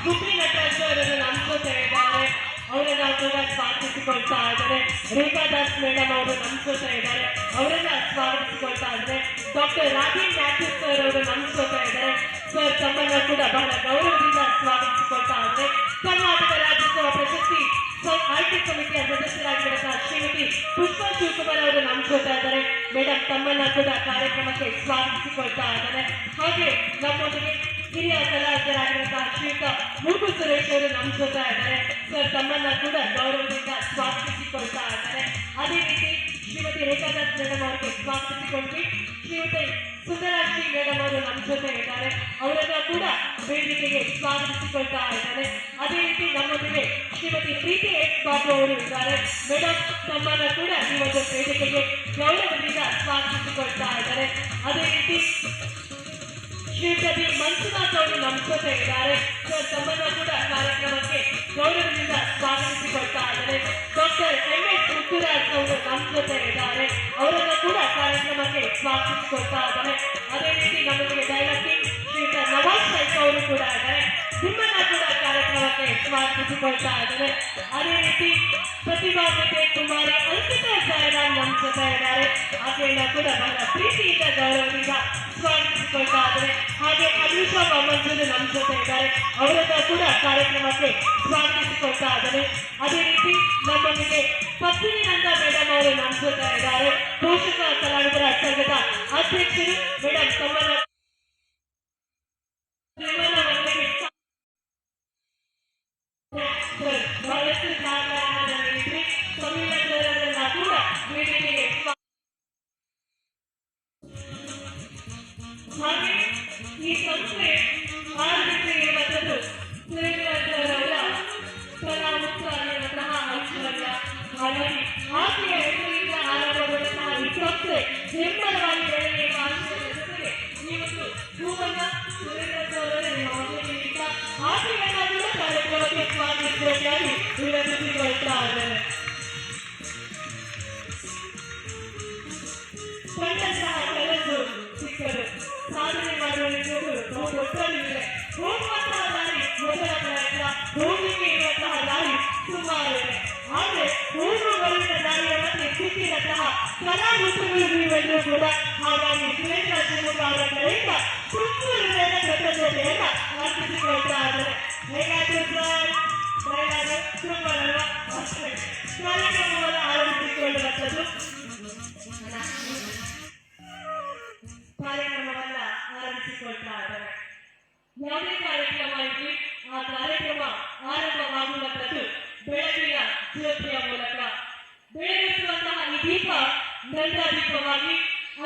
ಗುಬ್ಬಿ ನಟರಾಜ್ ಅವರನ್ನು ನಮ್ಮ ಜೊತೆ ಇದ್ದಾರೆ. ಅವರನ್ನ ಕೂಡ ಸ್ವಾಗತಿಸಿಕೊಳ್ತಾ ಇದ್ದಾರೆ. ರೇಖಾದಾಸ್ ಮೇಡಮ್ ಅವರು ನಮ್ಮ ಜೊತೆ ಇದ್ದಾರೆ. ಅವರನ್ನ ಸ್ವಾಗತಿಸಿಕೊಳ್ತಾ ಇದ್ದಾರೆ. ಡಾಕ್ಟರ್ ರಾಜೀವ್ ಮ್ಯಾಥ್ಯೂಸ್ ಸರ್ ಅವರು ನಮ್ಮ ಜೊತೆ ಇದ್ದಾರೆ. ಸರ್ ತಮ್ಮನ್ನ ಕೂಡ ಬಹಳ ಗೌರವದಿಂದ ಸ್ವಾಗತಿಸಿಕೊಳ್ತಾ ಇದ್ದಾರೆ. ಕರ್ನಾಟಕ ರಾಜ್ಯೋತ್ಸವ ಪ್ರಶಸ್ತಿ ಆಯ್ಕೆ ಸಮಿತಿಯ ಸದಸ್ಯರಾಗಿರುವಂತಹ ಶ್ರೀಮತಿ ಪುಷ್ಪಾ ಶಿವಕುಮಾರ್ ಅವರು ನಮ್ಮ ಜೊತೆ ಇದ್ದಾರೆ. ಮೇಡಮ್ ತಮ್ಮನ್ನ ಕೂಡ ಕಾರ್ಯಕ್ರಮಕ್ಕೆ ಸ್ವಾಗತಿಸಿಕೊಳ್ತಾ ಇದ್ದಾರೆ. ಹಾಗೆ ನಮ್ಮೊಂದಿಗೆ ಹಿರಿಯ ಕಲಾವಿದರಾಗಿರುವಂತಹ ಶ್ರೀಯುತ ಮುರುಗು ಸುರೇಶ್ ಅವರು ನಮ್ಮ ಜೊತೆ ಇದ್ದಾರೆ. ಸರ್ ತಮ್ಮನ್ನ ಕೂಡ ಗೌರವದಿಂದ ಸ್ವಾಗತಿಸಿಕೊಳ್ತಾ ಇದ್ದಾರೆ. ಅದೇ ರೀತಿ ಶ್ರೀಮತಿ ರೇಖಾದಾಸ್ ಮೇಡಮ್ ಅವರಿಗೆ ಸ್ವಾಗತಿಸಿಕೊಳ್ತೀವಿ. ಶ್ರೀಮತಿ ಸುಂದರಾಶ್ರೀ ಮೇಡಮ್ ಅವರು ನಮ್ಮ ಜೊತೆ ಇದ್ದಾರೆ. ಅವರನ್ನ ಕೂಡ ವೇದಿಕೆಗೆ ಸ್ವಾಗತಿಸಿಕೊಳ್ತಾ ಇದ್ದಾರೆ. ಅದೇ ರೀತಿ ನಮ್ಮೊಂದಿಗೆ ಶ್ರೀಮತಿ ಪ್ರೀತಿ ಎಸ್ ಬಾಬು ಅವರು ಇದ್ದಾರೆ. ಮೇಡಮ್ ತಮ್ಮನ್ನ ಕೂಡ ಈ ಒಂದು ವೇದಿಕೆಗೆ ಗೌರವದಿಂದ ಸ್ವಾಗತಿಸಿಕೊಳ್ತಾ ಇದ್ದಾರೆ. ಅದೇ ರೀತಿ ಶ್ರೀಮತಿ ಮಂಜುನಾಥ್ ಅವರು ನಮ್ಮ ಜೊತೆ ಇದ್ದಾರೆ. ಸರ್ ತಮ್ಮನ್ನ ಕೂಡ ಕಾರ್ಯಕ್ರಮಕ್ಕೆ ಗೌರವದಿಂದ ಸ್ವಾಗತಿಸಿಕೊಳ್ತಾ ಇದ್ದಾರೆ. ಡಾಕ್ಟರ್ MS ಪುತ್ತೂರಾಜ್ ಅವರು ನಮ್ಮ ಜೊತೆ ಇದ್ದಾರೆ. ಅವರನ್ನು ಕೂಡ ಕಾರ್ಯಕ್ರಮಕ್ಕೆ ಸ್ವಾಗತಿಸಿಕೊಳ್ತಾ ಇದ್ದಾರೆ. ಅದೇ ರೀತಿ ನಮಗೆ ಡೈಲಾಗಿಂಗ್ ಶ್ರೀಯುತ ನವಾಜ್ ಶೈಖ್ ಅವರು ಕೂಡ ಇದ್ದಾರೆ. ನಿಮ್ಮನ್ನ ಕೂಡ ಕಾರ್ಯಕ್ರಮಕ್ಕೆ ಸ್ವಾಗತಿಸಿಕೊಳ್ತಾ ಇದ್ದಾರೆ. ಅದೇ ರೀತಿ ಪ್ರತಿಭಾನ್ವಿತೆ ಕುಮಾರಿ ಅಂಕಿತಾ ಜಯರಾಮ್ ನಮ್ಮ ಜೊತೆ ಇದ್ದಾರೆ. ಆಕೆಯನ್ನ ಕೂಡ ಬಹಳ ಪ್ರೀತಿಯಿಂದ ಗೌರವದಿಂದ ಸ್ವಾಗತಿಸಿಕೊಳ್ತಾ ಇದ್ದಾರೆ. ಹಾಗೆ ಅನುಷಾ ಮಂಜೂರು ನಮ್ಮ ಜೊತೆ ಇದ್ದಾರೆ. ಅವರನ್ನ ಕೂಡ ಕಾರ್ಯಕ್ರಮಕ್ಕೆ ಸ್ವಾಗತಿಸಿಕೊಳ್ತಾ ಇದ್ದಾರೆ. ಅದೇ ರೀತಿ ನಮ್ಮೊಂದಿಗೆ ಪತ್ನಿ ನಂದ ಮೇಡಮ್ ಅವರು ನಮ್ಮ ಜೊತೆ ಇದ್ದಾರೆ. ಪೋಷಕ ಕಲಾವಿದರ ಸಂಘದ ಅಧ್ಯಕ್ಷರು. ಮೇಡಮ್ ತಮ್ಮನ್ನ ಬಹಳಷ್ಟು ಸಹಕಾರವನ್ನು ನೀಡಿದ್ರಿ. ಸಮ್ಮೇಳನದವರನ್ನ ಕೂಡ ವೇದಿಕೆಗೆ ಹಾಗೆ ಈ ಸಂಸ್ಥೆ ಆರಂಭಿಸಿರುವಂಥದ್ದು ಶ್ರೀನಿವಾಸರವರ ಕಲಾ ಮುಕ್ತಾಗಿರುವಂತಹ ಐಶ್ವರ್ಯ. ಹಾಗಾಗಿ ಆಕೆಯ ಹೆಸರಿಂದ ಆರಂಭಗೊಂಡಂತಹ ಈ ಸಂಸ್ಥೆ ನಿರ್ಮಲವಾಗಿ ಬೆಳೆಯುವ ಆಶಯದ ಜೊತೆಗೆ ಈ ಒಂದು ಹೂವನ್ನ ಶ್ರೀನಿವಾಸರವರ ನೀಡಿದ ಆಕೆಯನ್ನ ಕೂಡ ಕಾರ್ಯಕ್ರಮಕ್ಕೆ ಸ್ವಾಗತಿಸಬೇಕಾಗಿ ವಿನಂತಿಸಿಕೊಳ್ತಾ ಇದ್ದಾರೆ. ಕಂಡಂತಹ ಕನಸು ಸಿಕ್ಕರು ಸಾಧನೆ ಮಾಡುವುದು ಒಟ್ಟಲ್ಲಿದೆ. ಹೋಗುವಂತಹ ದಾರಿ ಮೊದಲ ಪ್ರಯತ್ನ, ಹೋಗಿಗೆ ಇರುವಂತಹ ದಾರಿ ಸುಮಾರು ಇದೆ. ಆದರೆ ಹೋಗುವ ಬರುವ ದಾರಿಯ ಮಧ್ಯೆ ಸಿಕ್ಕಿದಂತಹ ಕಲಾವಿದರು ನೀವೆಲ್ಲರೂ ಕೂಡ. ಹಾಗಾಗಿ ಶ್ರೇಷ್ಠ ಶಿವಮೊಗ್ಗ ಅವರ ಕಡೆಯಿಂದ ತುಮಕೂರಿನ ಕೃತಜ್ಞತೆಯನ್ನ ಅರ್ಪಿಸಿಕೊಳ್ತಾ ಇದ್ದಾರೆ. ಹೇಗಾದ್ರು ಸರ್ ಸುಮ್ಮನಲ್ಲ ಅಷ್ಟೇ ಕಾರ್ಯಕ್ರಮವನ್ನು ಆರಂಭಿಸಿಕೊಳ್ಳುವಂಥದ್ದು. ಕಾರ್ಯಕ್ರಮವನ್ನ ಆರಂಭಿಸಿಕೊಳ್ತಾ ಇದ್ದಾರೆ. ಯಾವುದೇ ಕಾರ್ಯಕ್ರಮ ಇರಲಿ, ಆ ಕಾರ್ಯಕ್ರಮ ಆರಂಭವಾಗುವಂಥದ್ದು ಬೆಳಕಿನ ಜ್ಯೋತಿಯ ಮೂಲಕ. ಬೆಳಗಿಸುವಂತಹ ಈ ದೀಪ ನಂದ ದೀಪವಾಗಿ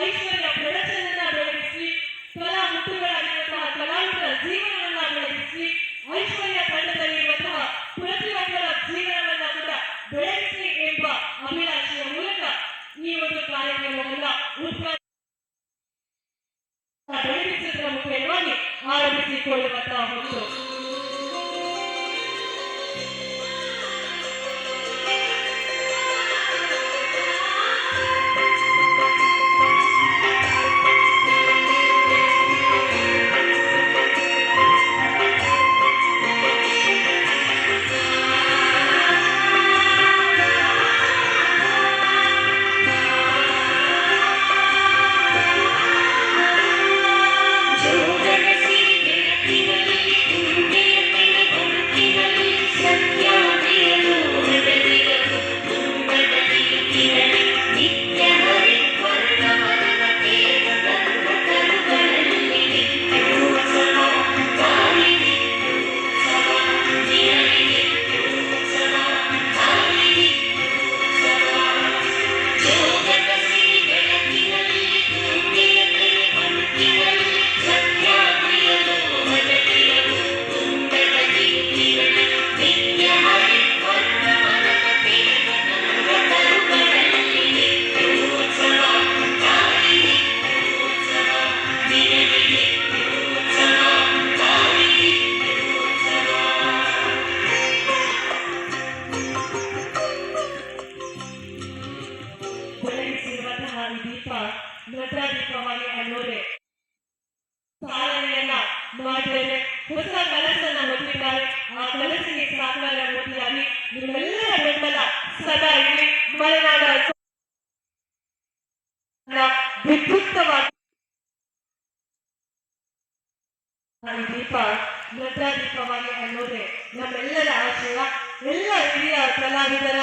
ಐಶ್ವರ್ಯ ಪ್ರದರ್ಶನವನ್ನ ಬೆಳಗಿಸಿ, ಕಲಾ ಮುತ್ತುಗಳಾಗಿರುವಂತಹ ಕಲಾವಿದರ ಜೀವನವನ್ನ ಬೆಳಗಿಸಿ, ಐಶ್ವರ್ಯ ತಂಡದಲ್ಲಿರುವಂತಹ ಪ್ರತಿಯೊಬ್ಬರ ಜೀವನವನ್ನ ಕೂಡ ಬೆಳಗಿಸಿ ಎಂಬ ಅಭಿಲಾಷೆಯ ಮೂಲಕ ಈ ಒಂದು ಕಾರ್ಯಕ್ರಮವನ್ನ ಬೆಳಗಿಸುವುದರ ಮುಖ್ಯವಾಗಿ ಆರಂಭಿಸಿಕೊಳ್ಳುವಂತಹ ಹೊತ್ತು. ದೀಪವಾಗಿ ಅನ್ನೋದೇ ಸಾಧನೆಯನ್ನ ಮಾಡಿದರೆ ಹೊಸ ಕನಸನ್ನ ಹೊಂದಿದ್ದಾರೆ. ಆ ಕನಸಿಗೆ ಸಾಕಾರ ಮೂರ್ತಿಯಾಗಿ ನಿಮ್ಮೆಲ್ಲರ ಬೆಂಬಲ ಸದಾ ಇರಲಿ. ಮಲೆನಾಡ ವಿದ್ಯುಕ್ತವಾಗಿ ದೀಪ ನೃತ್ಯ ದೀಪವಾಗಿ ಅನ್ನೋದೇ ನಮ್ಮೆಲ್ಲರ ಆಶಯ. ಎಲ್ಲ ಹಿರಿಯ ಕಲಾವಿದರ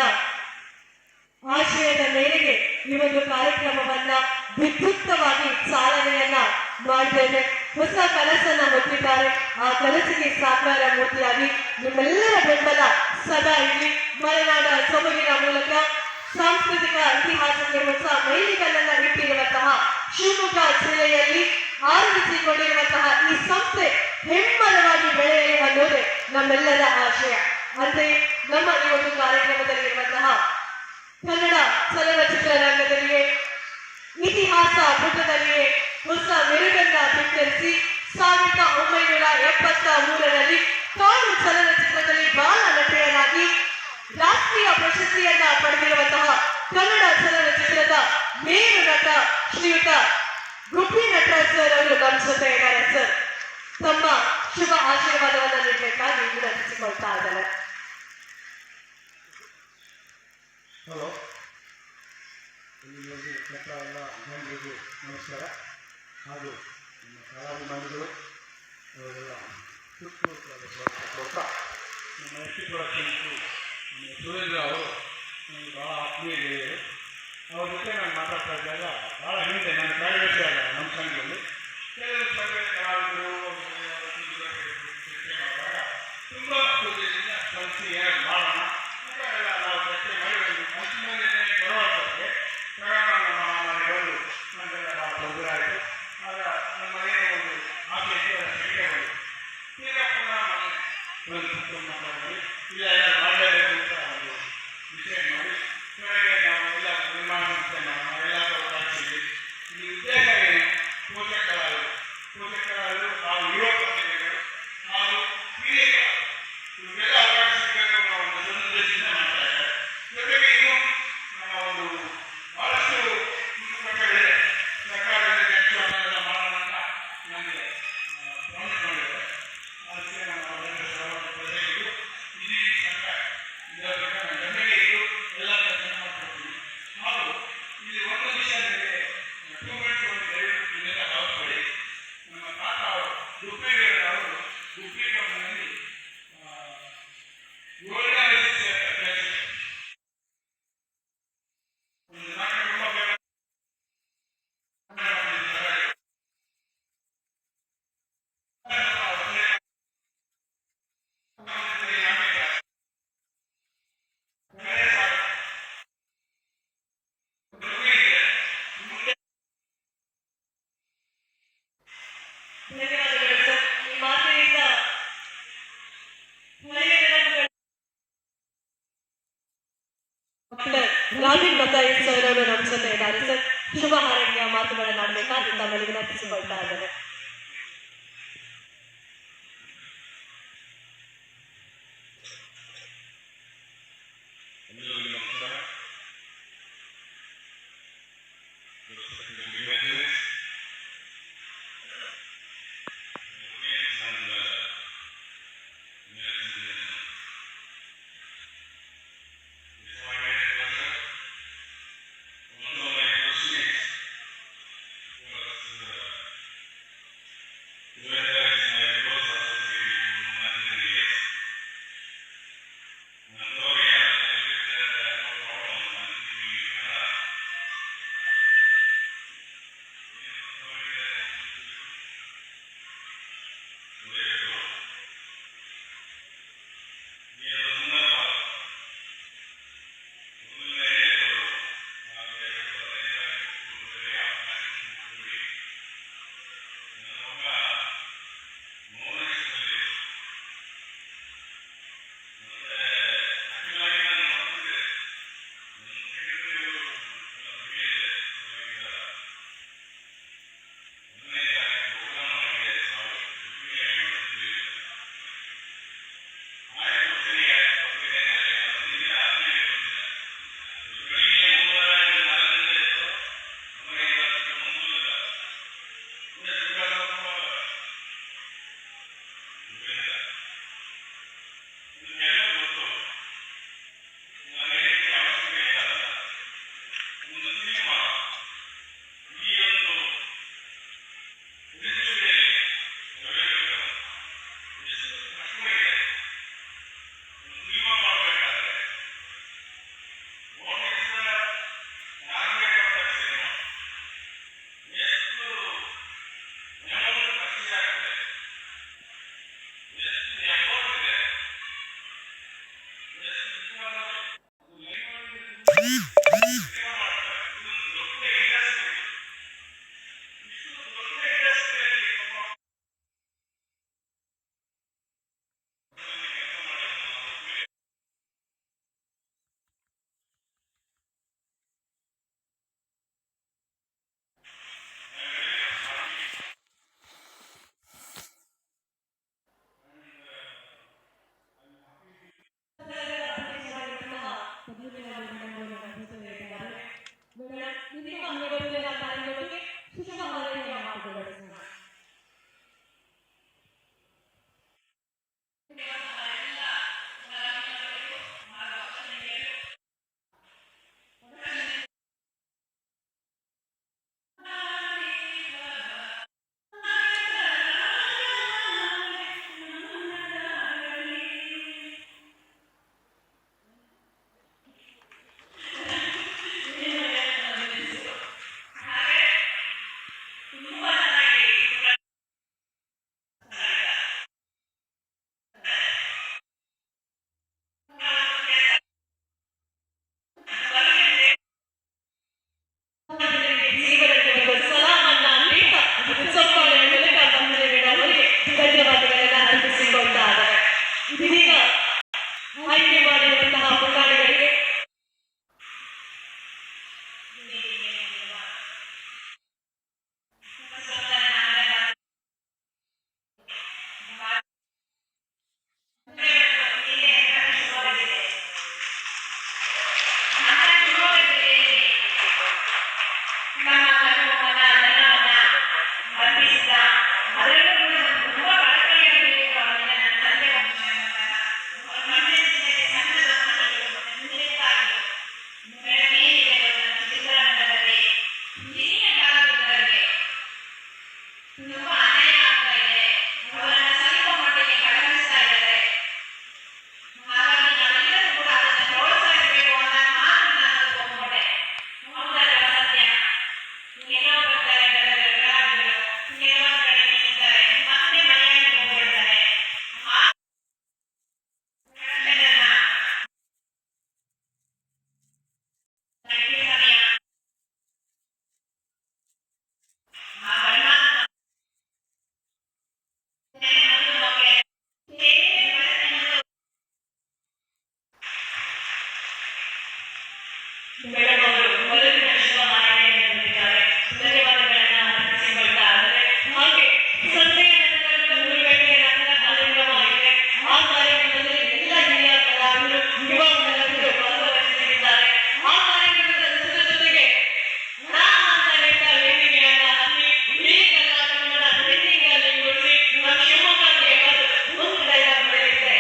ಆಶಯದ ಮೇರೆಗೆ ಈ ಒಂದು ಕಾರ್ಯಕ್ರಮವನ್ನ ವಿದ್ಯುಕ್ತವಾಗಿ ಚಾಲನೆಯನ್ನ ಮಾಡಿದ್ದೇವೆ. ಹೊಸ ಕನಸನ್ನ ಹೊತ್ತಿದ್ದಾರೆ. ಆ ಕನಸಿಗೆ ಸಾಕಾರ ಮೂರ್ತಿಯಾಗಿ ನಿಮ್ಮೆಲ್ಲರ ಬೆಂಬಲ ಸದಾ ಇರಲಿ. ಮಲೆನಾಡ ಸೊಬಗಿನ ಮೂಲಕ ಸಾಂಸ್ಕೃತಿಕ ಇತಿಹಾಸಕ್ಕೆ ಹೊಸ ಮೈಲಿಗಲ್ಲನ್ನ ಇಟ್ಟಿರುವಂತಹ ಶಿವಮೊಗ್ಗ ಜಿಲ್ಲೆಯಲ್ಲಿ ಆರಂಭಿಸಿಕೊಂಡಿರುವಂತಹ ಈ ಸಂಸ್ಥೆ ಹೆಮ್ಮರವಾಗಿ ಬೆಳೆಯಲಿ ಅನ್ನೋದೇ ನಮ್ಮೆಲ್ಲರ ಆಶಯ. ಅಂತೆಯೇ ನಮ್ಮ ಈ ಒಂದು ಕಾರ್ಯಕ್ರಮದಲ್ಲಿರುವಂತಹ ಕನ್ನಡ ಚಲನಚಿತ್ರ ರಂಗದಲ್ಲಿಯೇ ಇತಿಹಾಸ ಪುಟದಲ್ಲಿಯೇ ಹೊಸ ಮೆರುಗನ್ನ ಬಿತ್ತರಿಸಿ 1973ರಲ್ಲಿ ಕಾಡು ಚಲನಚಿತ್ರದಲ್ಲಿ ಬಾಲ ನಟಿಯ ಪ್ರಶಸ್ತಿಯನ್ನ ಪಡೆದಿರುವಂತಹ ಕನ್ನಡ ಚಲನಚಿತ್ರದ ಮೇರು ನಟ ಶ್ರೀಯುತ ಗುಬ್ಬಿ ನಟರಾಜ್ ಸರ್ ಅವರು ನಮ್ಮ ಜೊತೆ ಇದ್ದಾರೆ ಸರ್. ತಮ್ಮ ಶುಭ ಆಶೀರ್ವಾದವನ್ನು ನೀಡಬೇಕಾಗಿ ವಿನಂತಿಸಿಕೊಳ್ತಾ ಇದ್ದಾರೆ. ಹಲೋ, ಇಲ್ಲಿ ಎಲ್ಲ ಅಭಿಮಾನಿಗಳಿಗೂ ನಮಸ್ಕಾರ. ಹಾಗೂ ನಮ್ಮ ಕಲಾಭಿಮಾನಿಗಳು ಅವರೆಲ್ಲ ಪ್ರೋತ್ಸಾಹ. ನಮ್ಮ ಎಸ್ ಟಿ ಪ್ರೊಡಕ್ಷನ್ಸು ನಮ್ಮ ಸುರೇಂದ್ರ ಅವರು ನನಗೆ ಭಾಳ ಆತ್ಮೀಯ ಗೆಳೆಯರು. ಅವ್ರ ಜೊತೆ ನಾನು ಮಾತಾಡ್ತಾ ಇದ್ದಾಗ ಭಾಳ ಹಿಂದೆ ನಾನು ಪ್ರೈವೇಟ್ ಆದ ನಮ್ಮ ಸಂಘದಲ್ಲಿ ಕೆಲವು ಪ್ರೈವೇಟ್ ಕಲಾವಿದರು ಚರ್ಚೆ ಮಾಡುವಾಗ ತುಂಬ ಖುಷಿಯಿಂದ ಸ್ಪಂದಿಸಿ ಏನು ಮಾಡೋಣ ಅಂತ ಎಲ್ಲ ನಾವು ಚರ್ಚೆ ಮಾಡಿ ಒಂದು ಅಂತಿಮನೆ ಬರುವಂಥಕ್ಕೆ ನಮ್ಮ ಮಹಾಮಾರಿಗಳು ನಮಗೆಲ್ಲ ಭಾಳ ತೊಂದರೆ ಆಯಿತು. ಆಗ ನಮ್ಮ ಮನೆಯ ಒಂದು ಆಸೆ ಇತ್ತು, ಅದಕ್ಕೆ ಬಂದು ಈಗ ಪುನಃ ಒಂದು ಕುಟುಂಬ ಮಾತಾಡಿ ಇಲ್ಲ ಎಲ್ಲ ಮಾಡಲೇಬೇಕು ಅಂತ ಒಂದು ವಿಷಯ ಮಾಡಿ ಕೆಳಗೆ ನಾವು ಎಲ್ಲ ನಿರ್ಮಾಣ ಸಂಸ್ಥೆ ನಾವೆಲ್ಲ ಅವಕಾಶಿದ್ವಿ. ಈ ಉದ್ದೇಶ ಏನು? ಪೋಷಕರಾದರು ನಾವು ಯುವ ಪ್ರತಿಭೆಗಳು ಹಾಗೂ ಹಿರಿಯ ಇವರೆಲ್ಲ ಅವಕಾಶ ಸಿಗಬೇಕು ಅನ್ನೋ ಒಂದು ಸದುದ್ದೇಶದಿಂದ ಮಾಡ್ತಾ ಇದ್ದಾರೆ. ಜೊತೆಗೆ ಇನ್ನು ನಮ್ಮ ಒಂದು ಬಹಳಷ್ಟು ಪುಸ್ತಕಗಳಿದೆ, ಸರ್ಕಾರದಲ್ಲಿ ಹೆಚ್ಚು ಹಣವೆಲ್ಲ ಮಾಡೋಣ ಅಂತ ನಮಗೆ ಪ್ರಾಮಿಸ್ ಮಾಡಿದ್ದಾರೆ. ಅದಕ್ಕೆ ನಮ್ಮ ಪ್ರಜೆಗಳು ಇಡೀ ಸಂಘ ಇದರ ಜೊತೆಗೆ ಇದು ಎಲ್ಲ ಕೆಲಸ ಮಾಡ್ಕೊಡ್ತೀವಿ. ಹಾಗೂ ಇಲ್ಲಿ ಒಂದು ವಿಷಯ ನಿಮಗೆ ಇಂಪ್ರೂವ್ಮೆಂಟ್ ಒಂದು ದಯವಿಟ್ಟು ಇದೆಲ್ಲ ಭಾವಿಸ್ಕೊಳ್ಳಿ. ನಮ್ಮ ತಾತ ಅವರು ಗುಬ್ಬಿಗೌಡರು ಗುಬ್ಬಿ ಕಂಪನಿಯಲ್ಲಿ 7ನೇ ಒಂದು ನಾಲ್ಕು ಕುಟುಂಬ ಧನ್ಯವಾದಗಳು ಸರ್. ಈ ಮಾತಿನಿಂದ ಹಳೆಯ ನೆನಪುಗಳು ಡಾಕ್ಟರ್ ರಾಜೀವ್ ಬತಾಯಿ ಸರ್ ಅವರು ನಮ್ಮ ಜೊತೆ ಇದ್ದಾರೆ ಸರ್. ಶುಭ ಹಾರೈಕೆಯ ಮಾತುಗಳನ್ನಾಡಬೇಕಾಗಿ ತಮ್ಮಲ್ಲಿ ವಿನಂತಿಸಿಕೊಳ್ತಾ ಇದ್ದಾರೆ. ಎಲ್ಲರಿಗೂ ನಮಸ್ಕಾರ. ಮೇಡಮ್ ಅವರು ಮೊದಲಿನ ಶುಭ ಮಾರಾಟಕ್ಕೆ ಬಂದಿದ್ದಾರೆ. ಧನ್ಯವಾದಗಳನ್ನ ಅರ್ಪಿಸಿಕೊಳ್ತಾ ಇದ್ದಾರೆ. ಹಾಗೆ ಸಂಜೆಯ ನಂತರ 3 ಗಂಟೆಯ ನಂತರ ಕಾರ್ಯಕ್ರಮವಿದೆ. ಆ ಕಾರ್ಯಕ್ರಮದಲ್ಲಿ ಎಲ್ಲ ಹಿರಿಯ ಕಲಾವಿದರು, ಯುವ ಕಲಾವಿದರು ಭಾಗವಹಿಸಲಿದ್ದಾರೆ. ಆ ಕಾರ್ಯಕ್ರಮದ ಜೊತೆಗೆ ನಮ್ಮ ವೇದಿಕೆಯನ್ನ ಹಮ್ಮಿ ಈ ಕಲಾವಿದರ ಟ್ರೈನಿಂಗ್ ಅಲ್ಲಿ ಕೊಡಿಸಿ ನಮ್ಮ ಶಿವಮೊಗ್ಗಕ್ಕೆ ಒಂದು ಡೈಲಾಗ್ ಬೆಳೆಯುತ್ತೆ.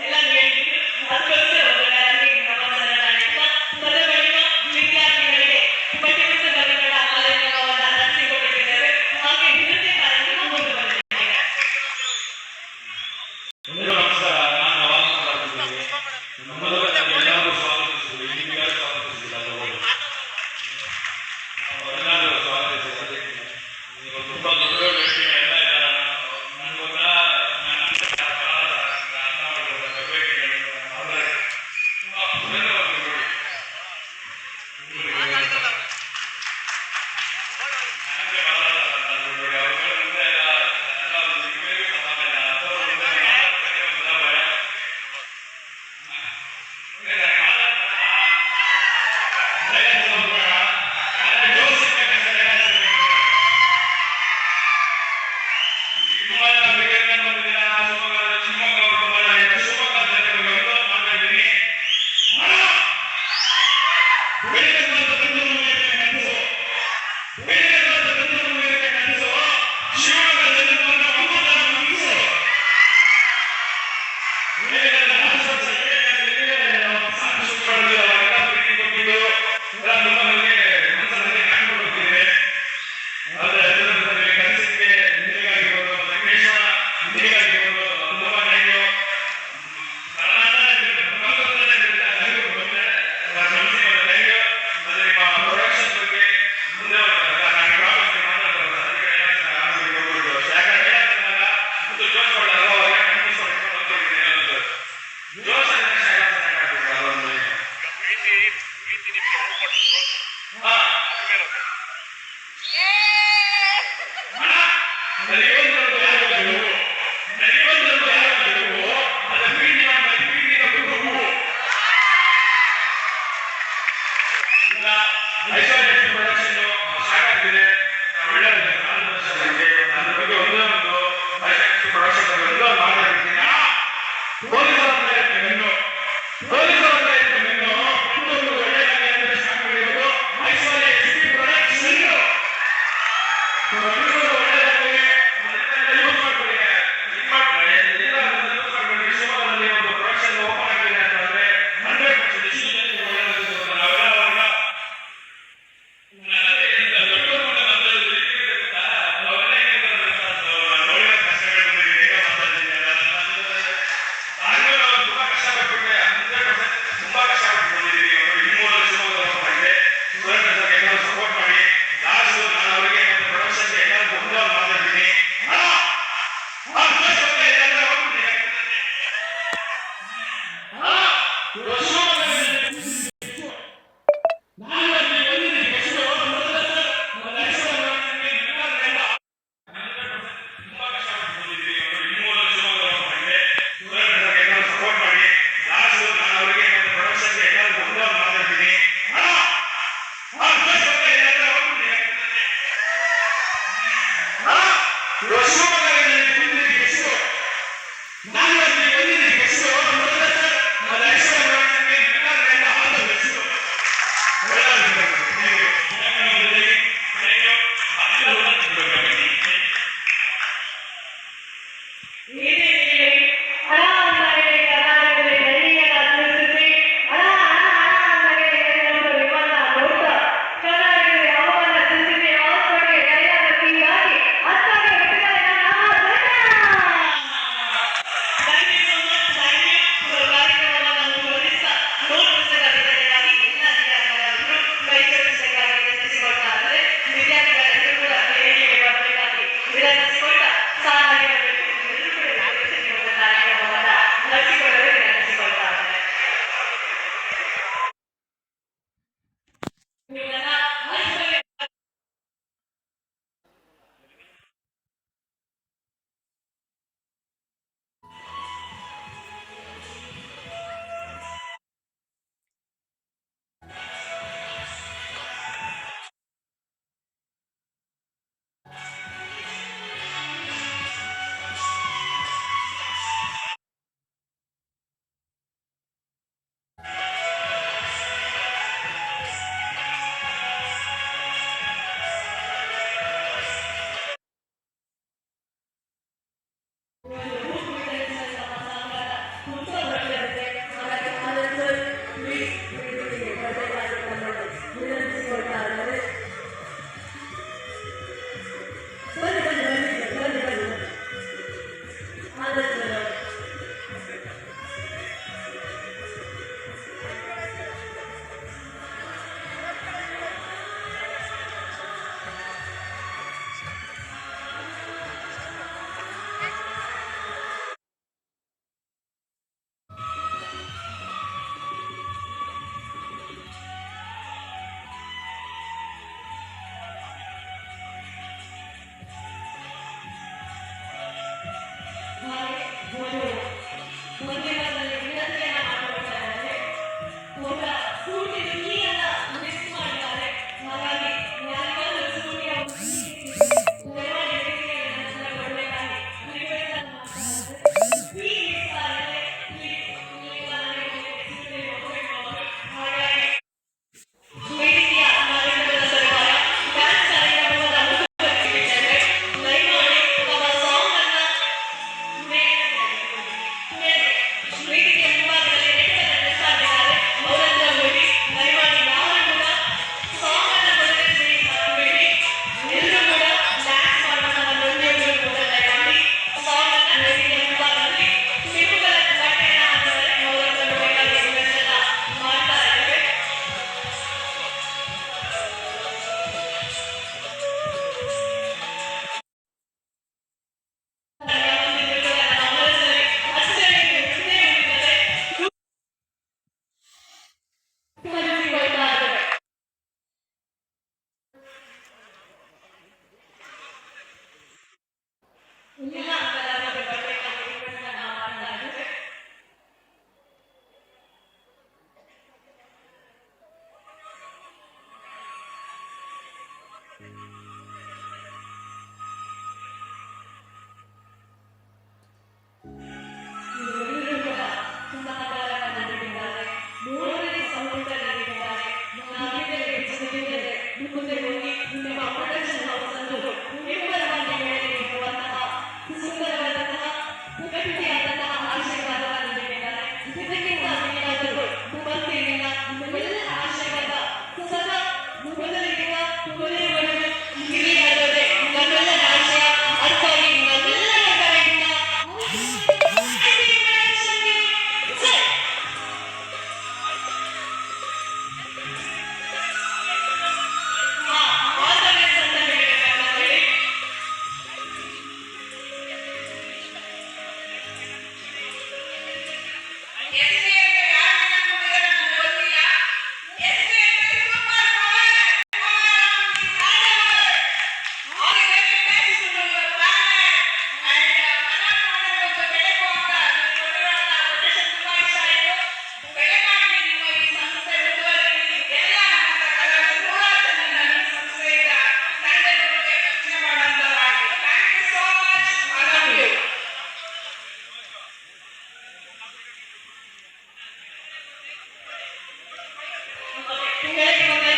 ಎಲ್ಲ ಹೇಳ್ಬಿಟ್ಟು ಅದಕ್ಕೋಸ್ಕರ ಒಂದು ಡೈಲಾಗ್ ನಮಸ್ಕಾರ ನೀಡ್ತಾ ತದಬಳಿಕ ವಿದ್ಯಾರ್ಥಿಗಳಿಗೆ ಪಠ್ಯಪುಸ್ತಕಗಳ ಕಾರ್ಯಕ್ರಮವನ್ನು ನಡೆಸಿಕೊಟ್ಟಿದ್ದೇವೆ. ಹಾಗೆ ನೃತ್ಯ ಕಾರ್ಯಕ್ರಮ ಮುಂದುವರೆದಿದೆ. ಎಲ್ಲರಿಗೂ ನಮಸ್ಕಾರ. ನಾನು ವಾಸು ಮಾತಾಡ್ತಿದ್ದೀನಿ. ನಮ್ಮಲ್ಲೂ ಎಲ್ಲರೂ ಸ್ವಾಗತಿಸಿದ್ರು. ನಿಮಗೆಲ್ಲರೂ ಸ್ವಾಗತಿಸಿಲ್ಲ ತಗೊಳ್ಳಿ. ಎಲ್ಲರೂ ಸ್ವಾಗತಿಸಿದ್ದಾರೆ. ನೀವು ತುಂಬ ದೊಡ್ಡ ದೊಡ್ಡ ವ್ಯಕ್ತಿಗಳು ಎಲ್ಲ ಇದ್ದಾರೆ. ನನಗೊಂಥರ ನಾನು ಕೆಳಗೆ ಬರ್ತಾ